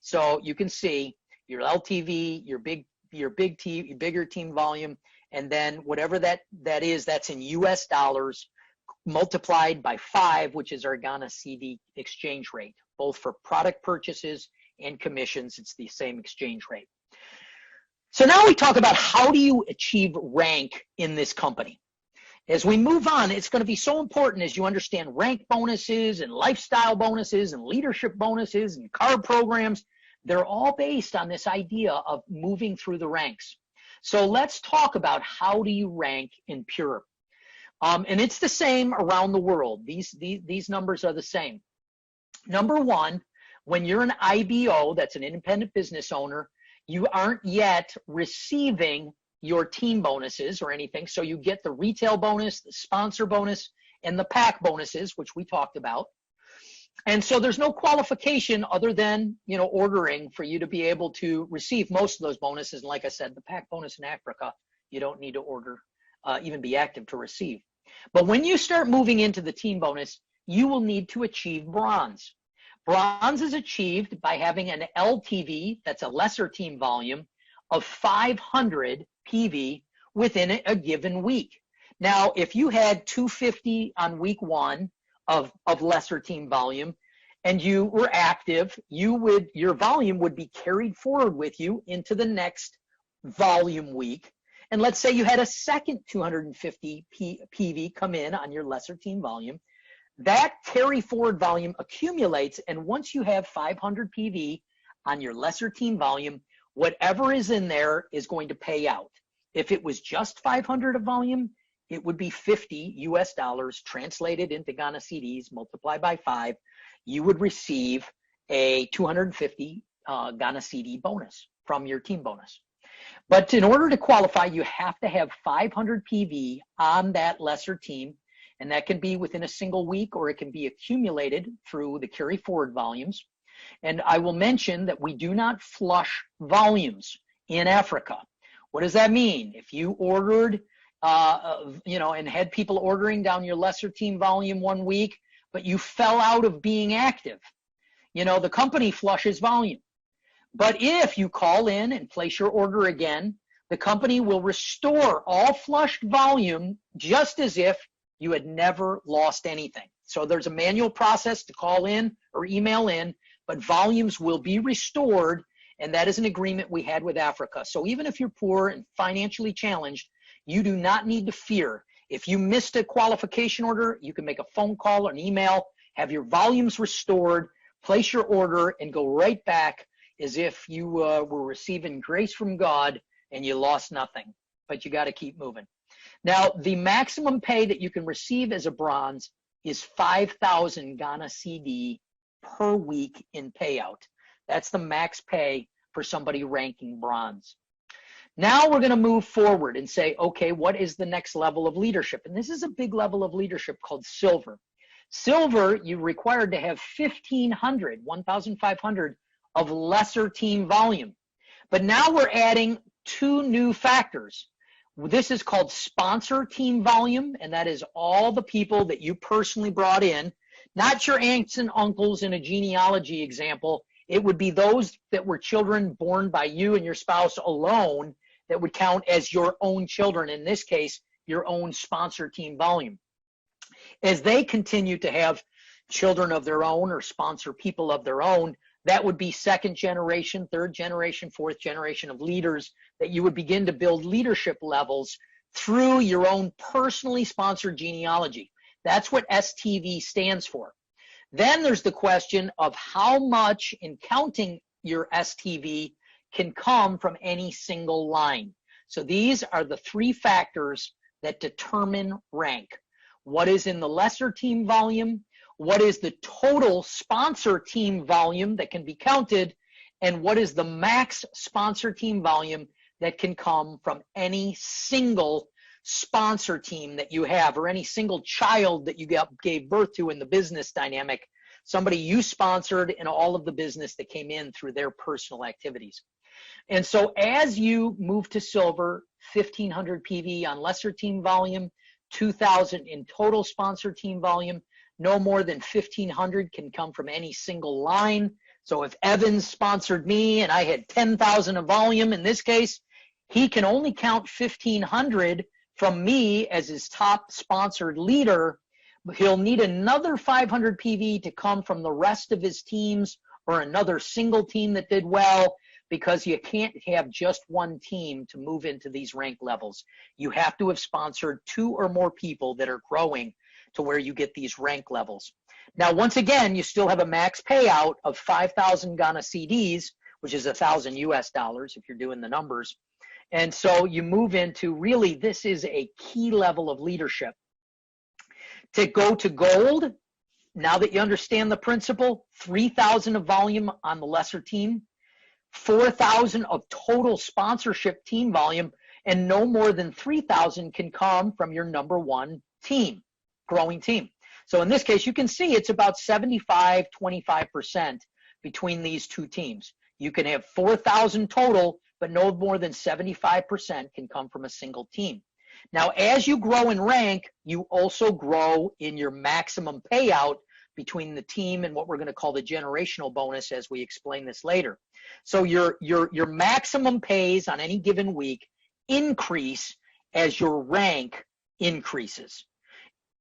So you can see your LTV, your bigger team volume, and then whatever that is, that's in US dollars multiplied by 5, which is our Ghana CD exchange rate, both for product purchases and commissions. It's the same exchange rate. So now we talk about how do you achieve rank in this company. As we move on, it's going to be so important as you understand rank bonuses and lifestyle bonuses and leadership bonuses and card programs. They're all based on this idea of moving through the ranks. So let's talk about how do you rank in Pure. And it's the same around the world. These numbers are the same. Number one, when you're an IBO, that's an independent business owner, you aren't yet receiving your team bonuses or anything. So you get the retail bonus, the sponsor bonus, and the pack bonuses, which we talked about. And so there's no qualification other than, ordering for you to be able to receive most of those bonuses. And like I said, the pack bonus in Africa, you don't need to order, even be active to receive. But when you start moving into the team bonus, you will need to achieve bronze. Bronze is achieved by having an LTV, that's a lesser team volume, of 500 PV within a given week. Now, if you had 250 on week 1 of lesser team volume and you were active, your volume would be carried forward with you into the next volume week. And let's say you had a second 250 PV come in on your lesser team volume. That carry forward volume accumulates, and once you have 500 PV on your lesser team volume, whatever is in there is going to pay out. If it was just 500 of volume, it would be 50 US dollars translated into Ghana cedis multiplied by 5. You would receive a 250 Ghana cedi bonus from your team bonus. But in order to qualify, you have to have 500 PV on that lesser team, and that can be within a single week or it can be accumulated through the carry forward volumes. And I will mention that we do not flush volumes in Africa. What does that mean? If you ordered, and had people ordering down your lesser team volume 1 week, but you fell out of being active, the company flushes volume. But if you call in and place your order again, the company will restore all flushed volume just as if you had never lost anything. So there's a manual process to call in or email in, but volumes will be restored, and that is an agreement we had with Africa. So even if you're poor and financially challenged, you do not need to fear. If you missed a qualification order, you can make a phone call or an email, have your volumes restored, place your order, and go right back as if you were receiving grace from God and you lost nothing. But you got to keep moving. Now, the maximum pay that you can receive as a bronze is 5,000 Ghana CD per week in payout. That's the max pay for somebody ranking bronze. Now we're going to move forward and say, okay, what is the next level of leadership? And this is a big level of leadership called silver. Silver, you're required to have 1,500 of lesser team volume. But now we're adding two new factors. This is called sponsor team volume, and that is all the people that you personally brought in, not your aunts and uncles in a genealogy example. It would be those that were children born by you and your spouse alone that would count as your own children, in this case, your own sponsor team volume. As they continue to have children of their own or sponsor people of their own, that would be second generation, third generation, fourth generation of leaders that you would begin to build leadership levels through your own personally sponsored genealogy. That's what STV stands for. Then there's the question of how much in counting your STV can come from any single line. So these are the three factors that determine rank. What is in the lesser team volume? What is the total sponsor team volume that can be counted? And what is the max sponsor team volume that can come from any single sponsor team that you have, or any single child that you gave birth to in the business dynamic, somebody you sponsored in all of the business that came in through their personal activities. And so as you move to silver, 1,500 PV on lesser team volume, 2,000 in total sponsor team volume, no more than 1,500 can come from any single line. So if Evans sponsored me and I had 10,000 of volume in this case, he can only count 1,500 from me as his top sponsored leader. He'll need another 500 PV to come from the rest of his teams or another single team that did well, because you can't have just one team to move into these rank levels. You have to have sponsored two or more people that are growing to where you get these rank levels. Now, once again, you still have a max payout of 5,000 Ghana cedis, which is 1,000 US dollars if you're doing the numbers. And so you move into, really, this is a key level of leadership. To go to gold, now that you understand the principle, 3,000 of volume on the lesser team, 4,000 of total sponsorship team volume, and no more than 3,000 can come from your number one team, growing team. So in this case, you can see it's about 75-25% between these two teams. You can have 4,000 total, but no more than 75% can come from a single team. Now, as you grow in rank, you also grow in your maximum payout between the team and what we're going to call the generational bonus, as we explain this later. So your maximum pays on any given week increase as your rank increases.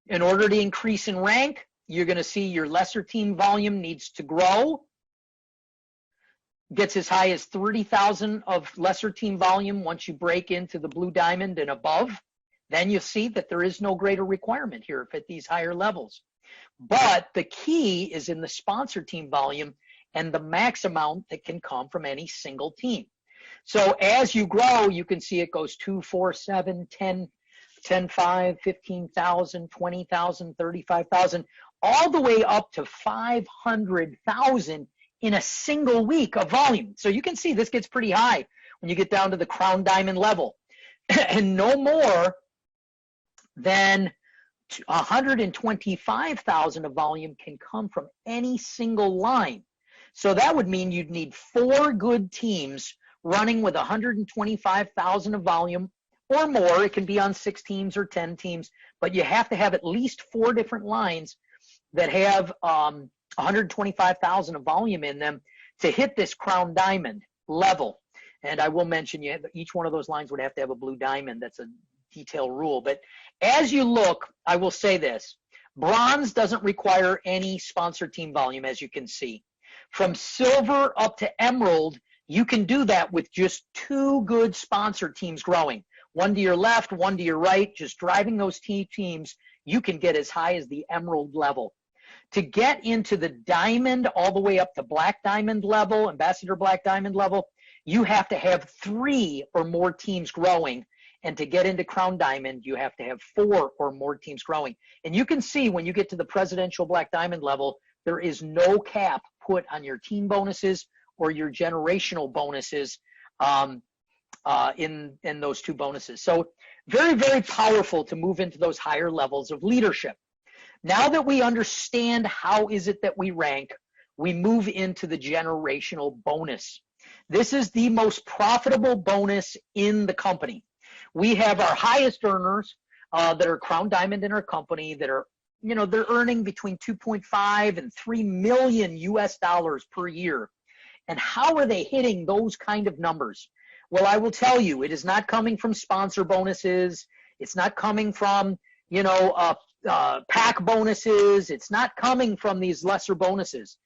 In order to increase in rank, you're going to see your lesser team volume needs to grow, gets as high as 30,000 of lesser team volume once you break into the blue diamond and above. Then you see that there is no greater requirement here at these higher levels. But the key is in the sponsor team volume and the max amount that can come from any single team. So as you grow, you can see it goes 2, 4, 7, 10, 10, 5, 15,000, 20,000, 35,000, all the way up to 500,000 in a single week of volume. So you can see this gets pretty high when you get down to the crown diamond level. And no more than 125,000 of volume can come from any single line. So that would mean you'd need 4 good teams running with 125,000 of volume or more. It can be on 6 teams or 10 teams, but you have to have at least 4 different lines that have 125,000 of volume in them to hit this crown diamond level. And I will mention each one of those lines would have to have a blue diamond. That's a detailed rule. But as you look, I will say this: bronze doesn't require any sponsor team volume, as you can see. From silver up to emerald, you can do that with just 2 good sponsor teams growing. One to your left, one to your right, just driving those teams, you can get as high as the emerald level. To get into the diamond all the way up to black diamond level, ambassador black diamond level, you have to have 3 or more teams growing. And to get into crown diamond, you have to have 4 or more teams growing. And you can see when you get to the presidential black diamond level, there is no cap put on your team bonuses or your generational bonuses in those two bonuses. So very, very powerful to move into those higher levels of leadership. Now that we understand how is it that we rank, we move into the generational bonus. This is the most profitable bonus in the company. We have our highest earners that are Crown Diamond in our company that are, they're earning between 2.5 and 3 million US dollars per year. And how are they hitting those kind of numbers? Well, I will tell you, it is not coming from sponsor bonuses. It's not coming from, pack bonuses. It's not coming from these lesser bonuses.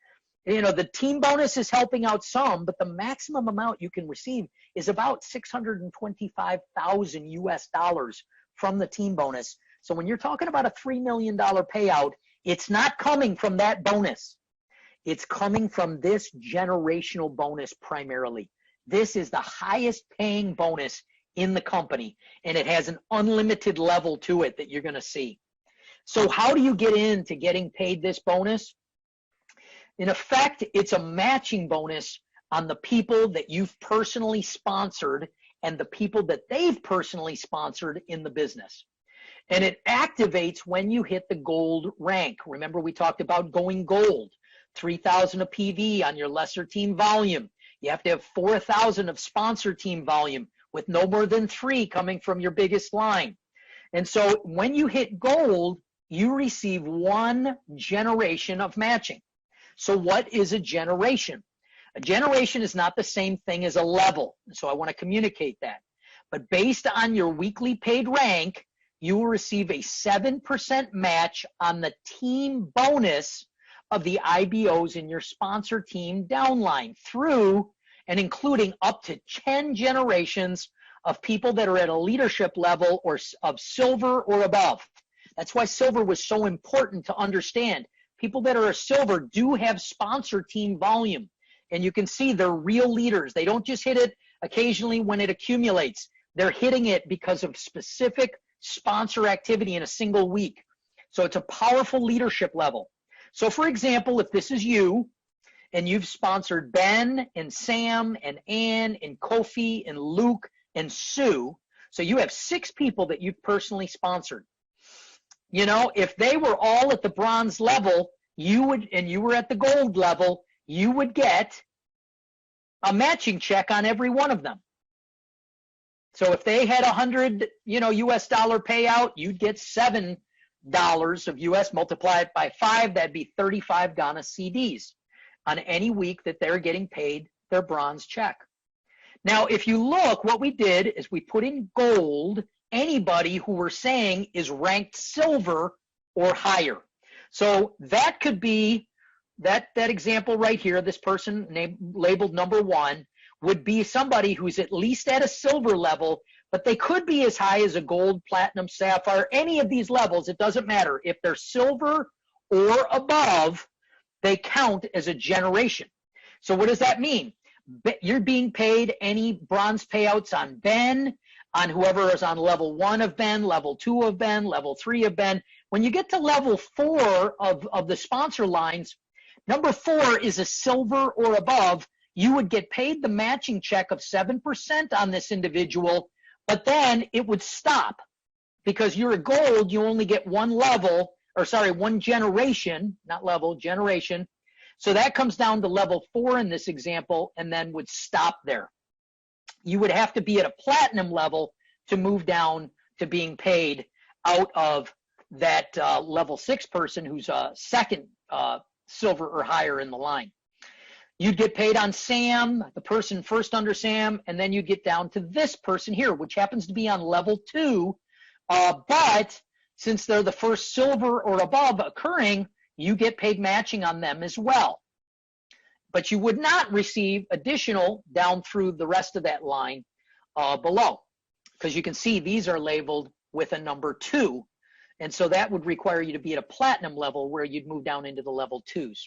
The team bonus is helping out some, but the maximum amount you can receive is about 625,000 US dollars from the team bonus. So when you're talking about a $3 million payout, it's not coming from that bonus. It's coming from this generational bonus primarily. This is the highest paying bonus in the company, and it has an unlimited level to it that you're going to see. So how do you get into getting paid this bonus? In effect, it's a matching bonus on the people that you've personally sponsored and the people that they've personally sponsored in the business. And it activates when you hit the gold rank. Remember, we talked about going gold, 3,000 of PV on your lesser team volume. You have to have 4,000 of sponsor team volume with no more than 3 coming from your biggest line. And so when you hit gold, you receive 1 generation of matching. So what is a generation? A generation is not the same thing as a level. So I want to communicate that. But based on your weekly paid rank, you will receive a 7% match on the team bonus of the IBOs in your sponsor team downline through and including up to 10 generations of people that are at a leadership level or of silver or above. That's why silver was so important to understand. People that are a silver do have sponsor team volume. And you can see they're real leaders. They don't just hit it occasionally when it accumulates. They're hitting it because of specific sponsor activity in a single week. So it's a powerful leadership level. So for example, if this is you and you've sponsored Ben and Sam and Ann and Kofi and Luke and Sue, so you have 6 people that you've personally sponsored. If they were all at the bronze level, you were at the gold level, you would get a matching check on every one of them. So if they had 100, US dollar payout, you'd get $7 of US, multiply it by 5, that'd be 35 Ghana CDs on any week that they're getting paid their bronze check. Now, if you look, what we did is we put in gold anybody who we're saying is ranked silver or higher. So that could be that example right here, this person labeled number 1 would be somebody who's at least at a silver level, but they could be as high as a gold, platinum, sapphire, any of these levels. It doesn't matter. If they're silver or above, they count as a generation. So what does that mean? You're being paid any bronze payouts on Ben, on whoever is on level 1 of Ben, level 2 of Ben, level 3 of Ben. When you get to level 4 of the sponsor lines, number 4 is a silver or above. You would get paid the matching check of 7% on this individual, but then it would stop because you're a gold. You only get 1 level, or sorry, 1 generation, not level, generation. So that comes down to level 4 in this example and then would stop there. You would have to be at a platinum level to move down to being paid out of that level 6 person who's a second silver or higher in the line. You'd get paid on Sam, the person first under Sam, and then you get down to this person here, which happens to be on level 2. But since they're the first silver or above occurring, you get paid matching on them as well. But you would not receive additional down through the rest of that line below, because you can see these are labeled with a number 2. And so that would require you to be at a platinum level where you'd move down into the level 2s.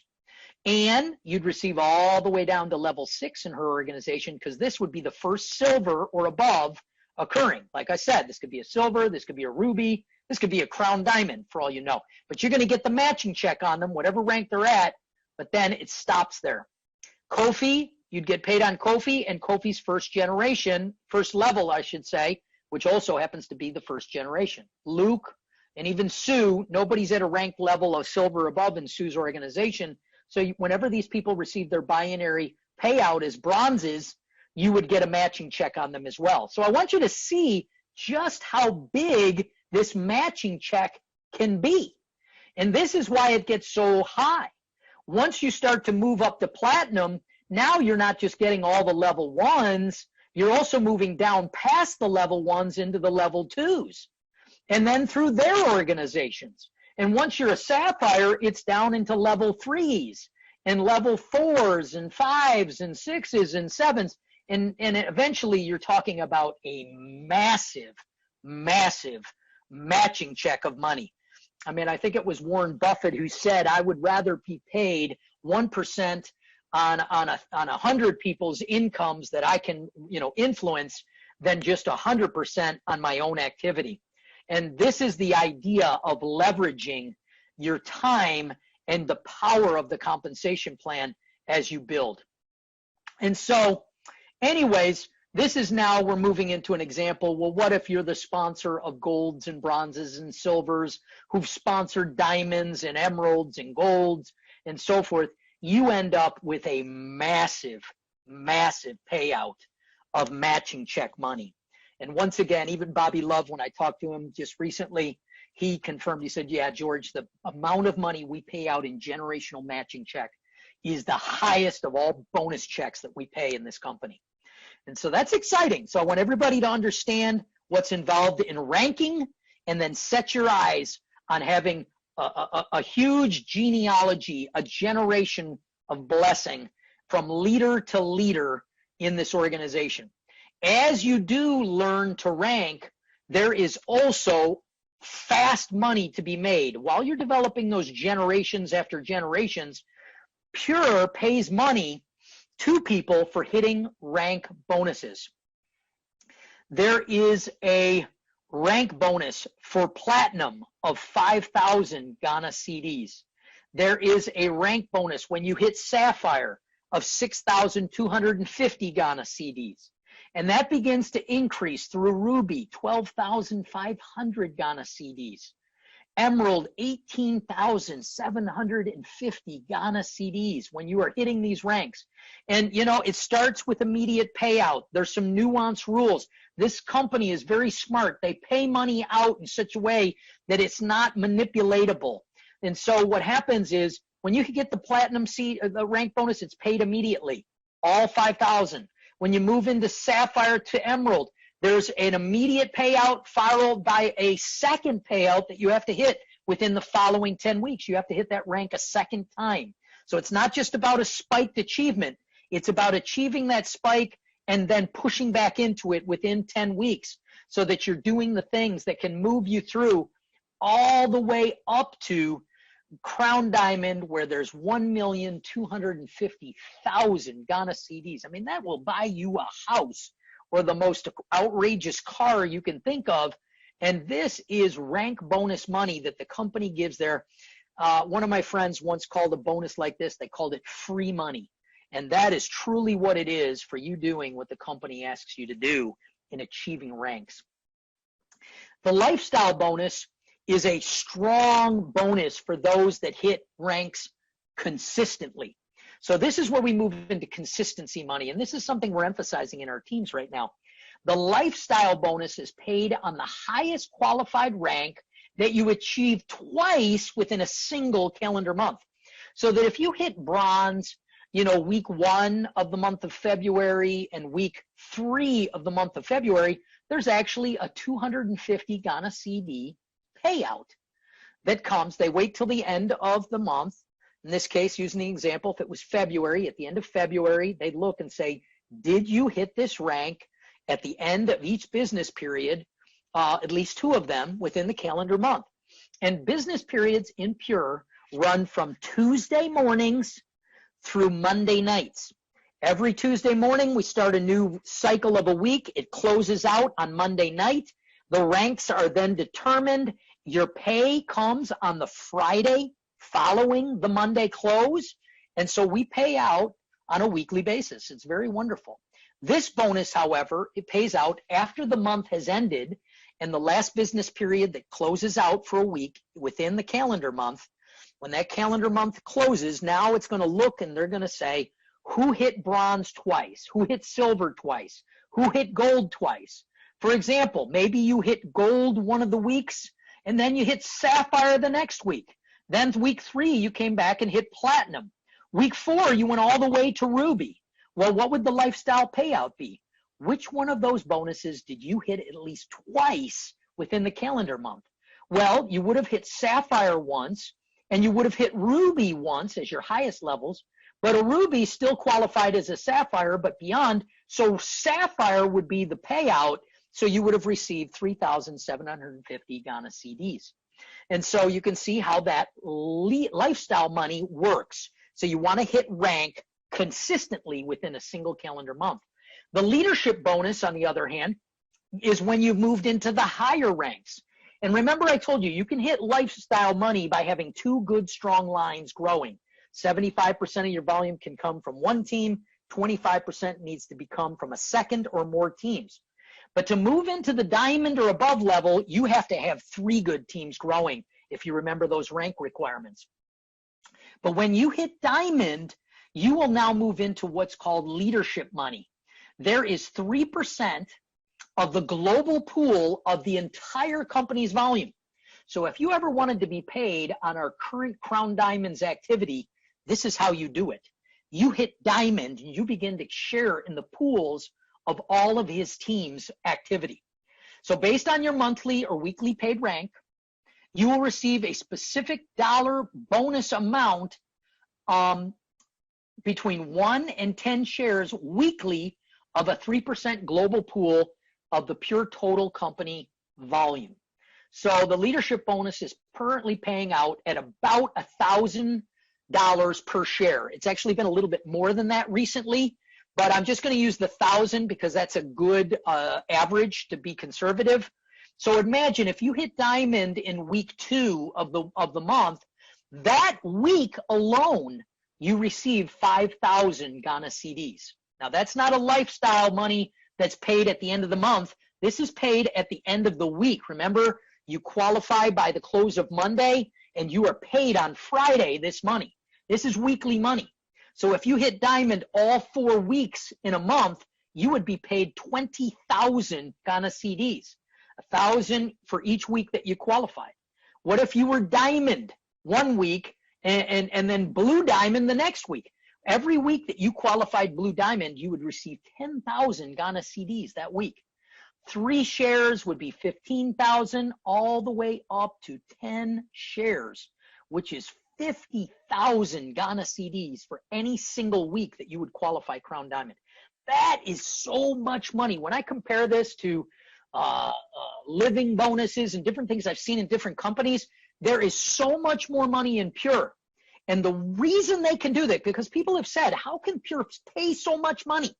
And you'd receive all the way down to level 6 in her organization, because this would be the first silver or above occurring. Like I said, this could be a silver, this could be a ruby, this could be a crown diamond for all you know. But you're going to get the matching check on them, whatever rank they're at, but then it stops there. Kofi, you'd get paid on Kofi and Kofi's first level, I should say, which also happens to be the first generation. Luke and even Sue, nobody's at a ranked level of silver above in Sue's organization. So whenever these people receive their binary payout as bronzes, you would get a matching check on them as well. So I want you to see just how big this matching check can be. And this is why it gets so high. Once you start to move up to platinum, now you're not just getting all the level ones, you're also moving down past the level ones into the level twos, and then through their organizations. And once you're a sapphire, it's down into level threes and level fours and fives and sixes and sevens. And eventually you're talking about a massive, massive matching check of money. I mean, I think it was Warren Buffett who said, I would rather be paid 1% on 100 people's incomes that I can, influence than just 100% on my own activity. And this is the idea of leveraging your time and the power of the compensation plan as you build. And so, anyways, this is now we're moving into an example. Well, what if you're the sponsor of golds and bronzes and silvers who've sponsored diamonds and emeralds and golds and so forth? You end up with a massive, massive payout of matching check money. And once again, even Bobby Love, when I talked to him just recently, he confirmed, he said, yeah, George, the amount of money we pay out in generational matching check is the highest of all bonus checks that we pay in this company. And so that's exciting. So I want everybody to understand what's involved in ranking, and then set your eyes on having a huge genealogy, a generation of blessing from leader to leader in this organization. As you do learn to rank, there is also fast money to be made. While you're developing those generations after generations, Pure pays money to people for hitting rank bonuses. There is a rank bonus for platinum of 5,000 Ghana cedis. There is a rank bonus when you hit sapphire of 6,250 Ghana cedis. And that begins to increase through ruby, 12,500 Ghana cedis. Emerald, 18,750 Ghana cedis when you are hitting these ranks. And, it starts with immediate payout. There's some nuanced rules. This company is very smart. They pay money out in such a way that it's not manipulatable. And so what happens is when you get the platinum the rank bonus, it's paid immediately, all 5,000. When you move into sapphire to emerald, there's an immediate payout followed by a second payout that you have to hit within the following 10 weeks. You have to hit that rank a second time. So it's not just about a spiked achievement. It's about achieving that spike and then pushing back into it within 10 weeks so that you're doing the things that can move you through all the way up to Crown Diamond, where there's 1,250,000 Ghana cedis. I mean, that will buy you a house or the most outrageous car you can think of. And this is rank bonus money that the company gives there. One of my friends once called a bonus like this, they called it free money. And that is truly what it is for you doing what the company asks you to do in achieving ranks. The lifestyle bonus is a strong bonus for those that hit ranks consistently. So this is where we move into consistency money, and this is something we're emphasizing in our teams right now. The lifestyle bonus is paid on the highest qualified rank that you achieve twice within a single calendar month. So that if you hit bronze, week 1 of the month of February and week 3 of the month of February, there's actually a 250 Ghana CD payout that comes. They wait till the end of the month. In this case, using the example, if it was February, at the end of February, they'd look and say, did you hit this rank at the end of each business period, at least 2 of them within the calendar month? And business periods in Pure run from Tuesday mornings through Monday nights. Every Tuesday morning, we start a new cycle of a week. It closes out on Monday night. The ranks are then determined. Your pay comes on the Friday following the Monday close. And so we pay out on a weekly basis. It's very wonderful. This bonus, however, it pays out after the month has ended and the last business period that closes out for a week within the calendar month. When that calendar month closes, now it's going to look and they're going to say, who hit bronze twice? Who hit silver twice? Who hit gold twice? For example, maybe you hit gold one of the weeks and then you hit sapphire the next week. Then week 3, you came back and hit platinum. Week 4, you went all the way to ruby. Well, what would the lifestyle payout be? Which one of those bonuses did you hit at least twice within the calendar month? Well, you would have hit sapphire once, and you would have hit ruby once as your highest levels, but a ruby still qualified as a sapphire, but beyond. So sapphire would be the payout, so you would have received 3,750 Ghana cedis. And so you can see how that lifestyle money works. So you want to hit rank consistently within a single calendar month. The leadership bonus, on the other hand, is when you've moved into the higher ranks. And remember, I told you, you can hit lifestyle money by having 2 good, strong lines growing. 75% of your volume can come from one team, 25% needs to come from a second or more teams. But to move into the diamond or above level, you have to have 3 good teams growing, if you remember those rank requirements. But when you hit diamond, you will now move into what's called leadership money. There is 3% of the global pool of the entire company's volume. So if you ever wanted to be paid on our current Crown Diamonds activity, this is how you do it. You hit diamond and you begin to share in the pools of all of his team's activity. So based on your monthly or weekly paid rank, you will receive a specific dollar bonus amount between 1 and 10 shares weekly of a 3% global pool of the pure total company volume. So the leadership bonus is currently paying out at about $1,000 per share. It's actually been a little bit more than that recently, but I'm just going to use the 1,000 because that's a good average to be conservative. So imagine if you hit diamond in week 2 of the month, that week alone you receive 5,000 Ghana cedis. Now that's not a lifestyle money that's paid at the end of the month. This is paid at the end of the week. Remember, you qualify by the close of Monday and you are paid on Friday this money. This is weekly money. So if you hit diamond all 4 weeks in a month, you would be paid 20,000 Ghana cedis, 1,000 for each week that you qualified. What if you were diamond one week and then blue diamond the next week? Every week that you qualified blue diamond, you would receive 10,000 Ghana cedis that week. 3 shares would be 15,000 all the way up to 10 shares, which is 50,000 Ghana cedis for any single week that you would qualify Crown Diamond. That is so much money. When I compare this to living bonuses and different things I've seen in different companies, there is so much more money in Pure. And the reason they can do that, because people have said, how can Pure pay so much money?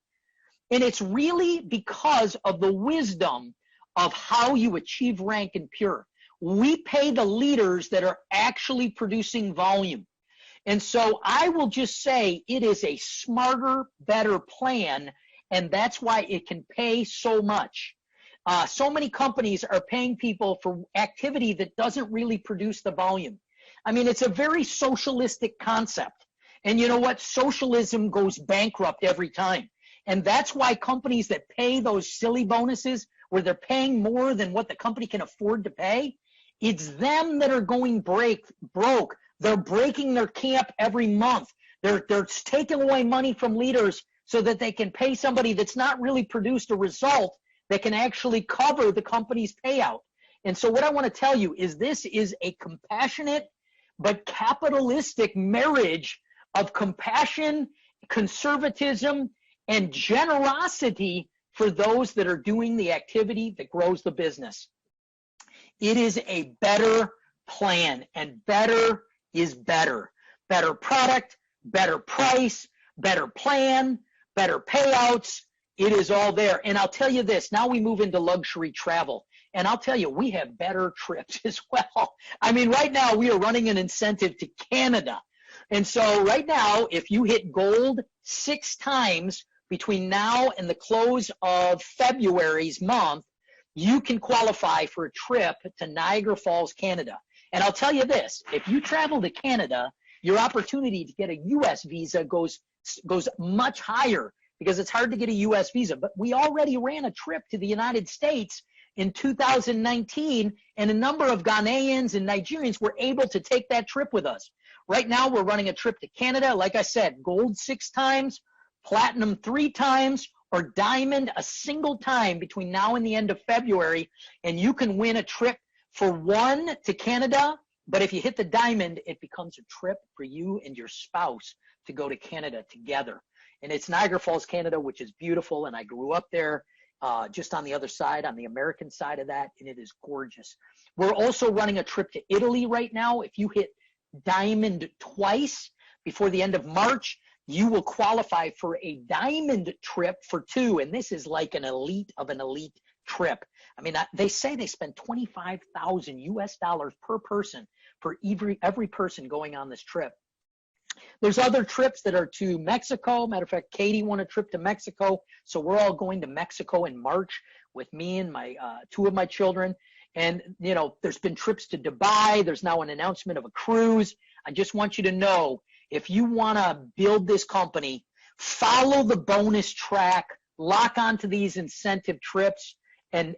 And it's really because of the wisdom of how you achieve rank in Pure. We pay the leaders that are actually producing volume. And so I will just say it is a smarter, better plan, and that's why it can pay so much. So many companies are paying people for activity that doesn't really produce the volume. I mean, it's a very socialistic concept. And you know what? Socialism goes bankrupt every time. And that's why companies that pay those silly bonuses where they're paying more than what the company can afford to pay, it's them that are going broke. They're breaking their camp every month. They're taking away money from leaders so that they can pay somebody that's not really produced a result that can actually cover the company's payout. And so what I want to tell you is this is a compassionate but capitalistic marriage of compassion, conservatism, and generosity for those that are doing the activity that grows the business. It is a better plan, and better is better. Better product, better price, better plan, better payouts. It is all there. And I'll tell you this, now we move into luxury travel. And I'll tell you, we have better trips as well. I mean, right now we are running an incentive to Canada. And so right now, if you hit gold 6 times between now and the close of February's month, you can qualify for a trip to Niagara Falls, Canada. And I'll tell you this, if you travel to Canada, your opportunity to get a U.S. visa goes much higher because it's hard to get a U.S. visa. But we already ran a trip to the United States in 2019, and a number of Ghanaians and Nigerians were able to take that trip with us. Right now, we're running a trip to Canada. Like I said, gold 6 times, platinum 3 times, or diamond a single time between now and the end of February, and you can win a trip for 1 to Canada. But if you hit the diamond, it becomes a trip for you and your spouse to go to Canada together. And it's Niagara Falls, Canada, which is beautiful, and I grew up there. Just on the other side, on the American side of that, and it is gorgeous. We're also running a trip to Italy right now. If you hit diamond twice before the end of March, you will qualify for a diamond trip for 2, and this is like an elite of an elite trip. I mean, they say they spend $25,000 US per person for every person going on this trip. There's other trips that are to Mexico. Matter of fact, Katie won a trip to Mexico. So we're all going to Mexico in March with me and my 2 of my children. And, you know, there's been trips to Dubai. There's now an announcement of a cruise. I just want you to know, if you want to build this company, follow the bonus track, lock onto these incentive trips, and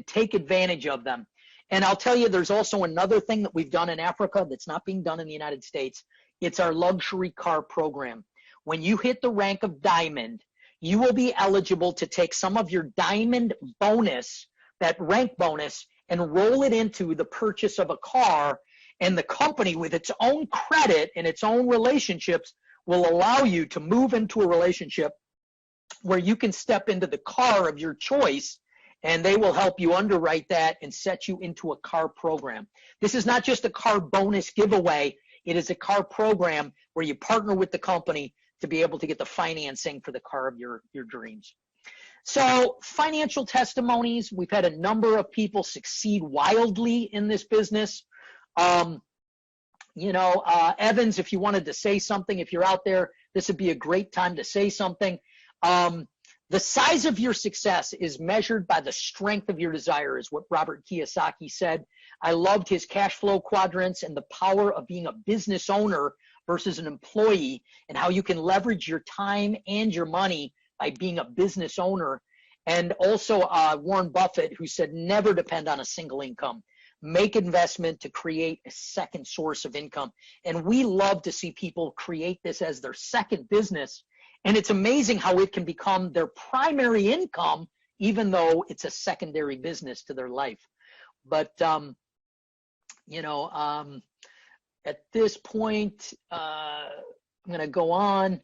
take advantage of them. And I'll tell you, there's also another thing that we've done in Africa that's not being done in the United States. It's our luxury car program. When you hit the rank of diamond, you will be eligible to take some of your diamond bonus, that rank bonus, and roll it into the purchase of a car. And the company, with its own credit and its own relationships, will allow you to move into a relationship where you can step into the car of your choice, and they will help you underwrite that and set you into a car program. This is not just a car bonus giveaway. It is a car program where you partner with the company to be able to get the financing for the car of your dreams. So financial testimonies, we've had a number of people succeed wildly in this business. Evans, if you wanted to say something, if you're out there, this would be a great time to say something. The size of your success is measured by the strength of your desire, is what Robert Kiyosaki said. I loved his cash flow quadrants and the power of being a business owner versus an employee, and how you can leverage your time and your money by being a business owner. And also Warren Buffett, who said never depend on a single income. Make investment to create a second source of income. And we love to see people create this as their second business. And it's amazing how it can become their primary income, even though it's a secondary business to their life. But, at this point, I'm going to go on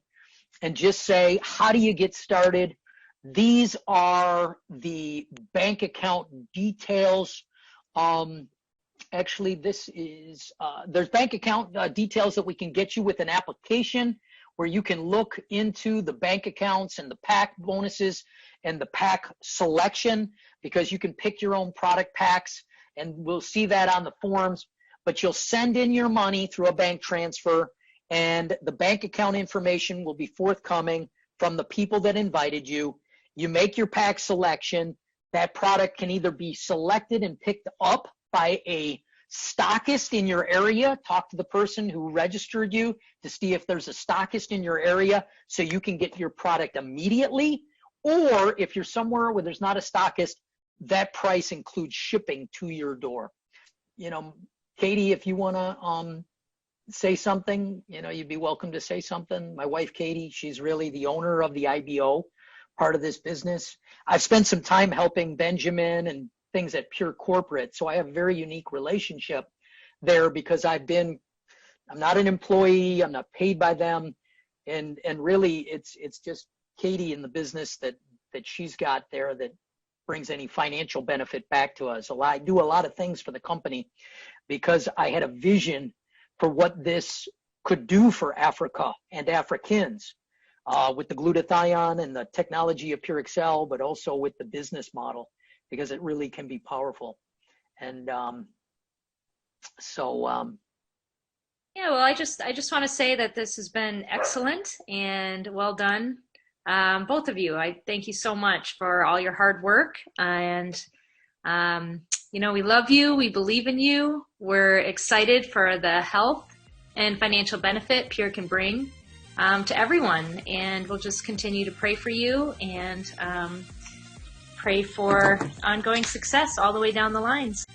and just say, how do you get started? These are the bank account details. Actually, this is, there's bank account details that we can get you with an application where you can look into the bank accounts and the pack bonuses and the pack selection, because you can pick your own product packs, and we'll see that on the forms. But you'll send in your money through a bank transfer, and the bank account information will be forthcoming from the people that invited you. You make your pack selection. That product can either be selected and picked up by a stockist in your area. Talk to the person who registered you to see if there's a stockist in your area so you can get your product immediately. Or if you're somewhere where there's not a stockist, that price includes shipping to your door. Katie, if you want to say something, you'd be welcome to say something. My wife, Katie, she's really the owner of the IBO part of this business. I've spent some time helping Benjamin and things at Pure Corporate, so I have a very unique relationship there, because I'm not an employee, I'm not paid by them, and really it's just Katie in the business that she's got there that brings any financial benefit back to us. I do a lot of things for the company because I had a vision for what this could do for Africa and Africans with the glutathione and the technology of purxcel, but also with the business model, because it really can be powerful. And Yeah, well, I just want to say that this has been excellent and well done, both of you. I thank you so much for all your hard work, and we love you. We believe in you. We're excited for the health and financial benefit Pure can bring to everyone, and we'll just continue to pray for you and pray for ongoing success all the way down the lines.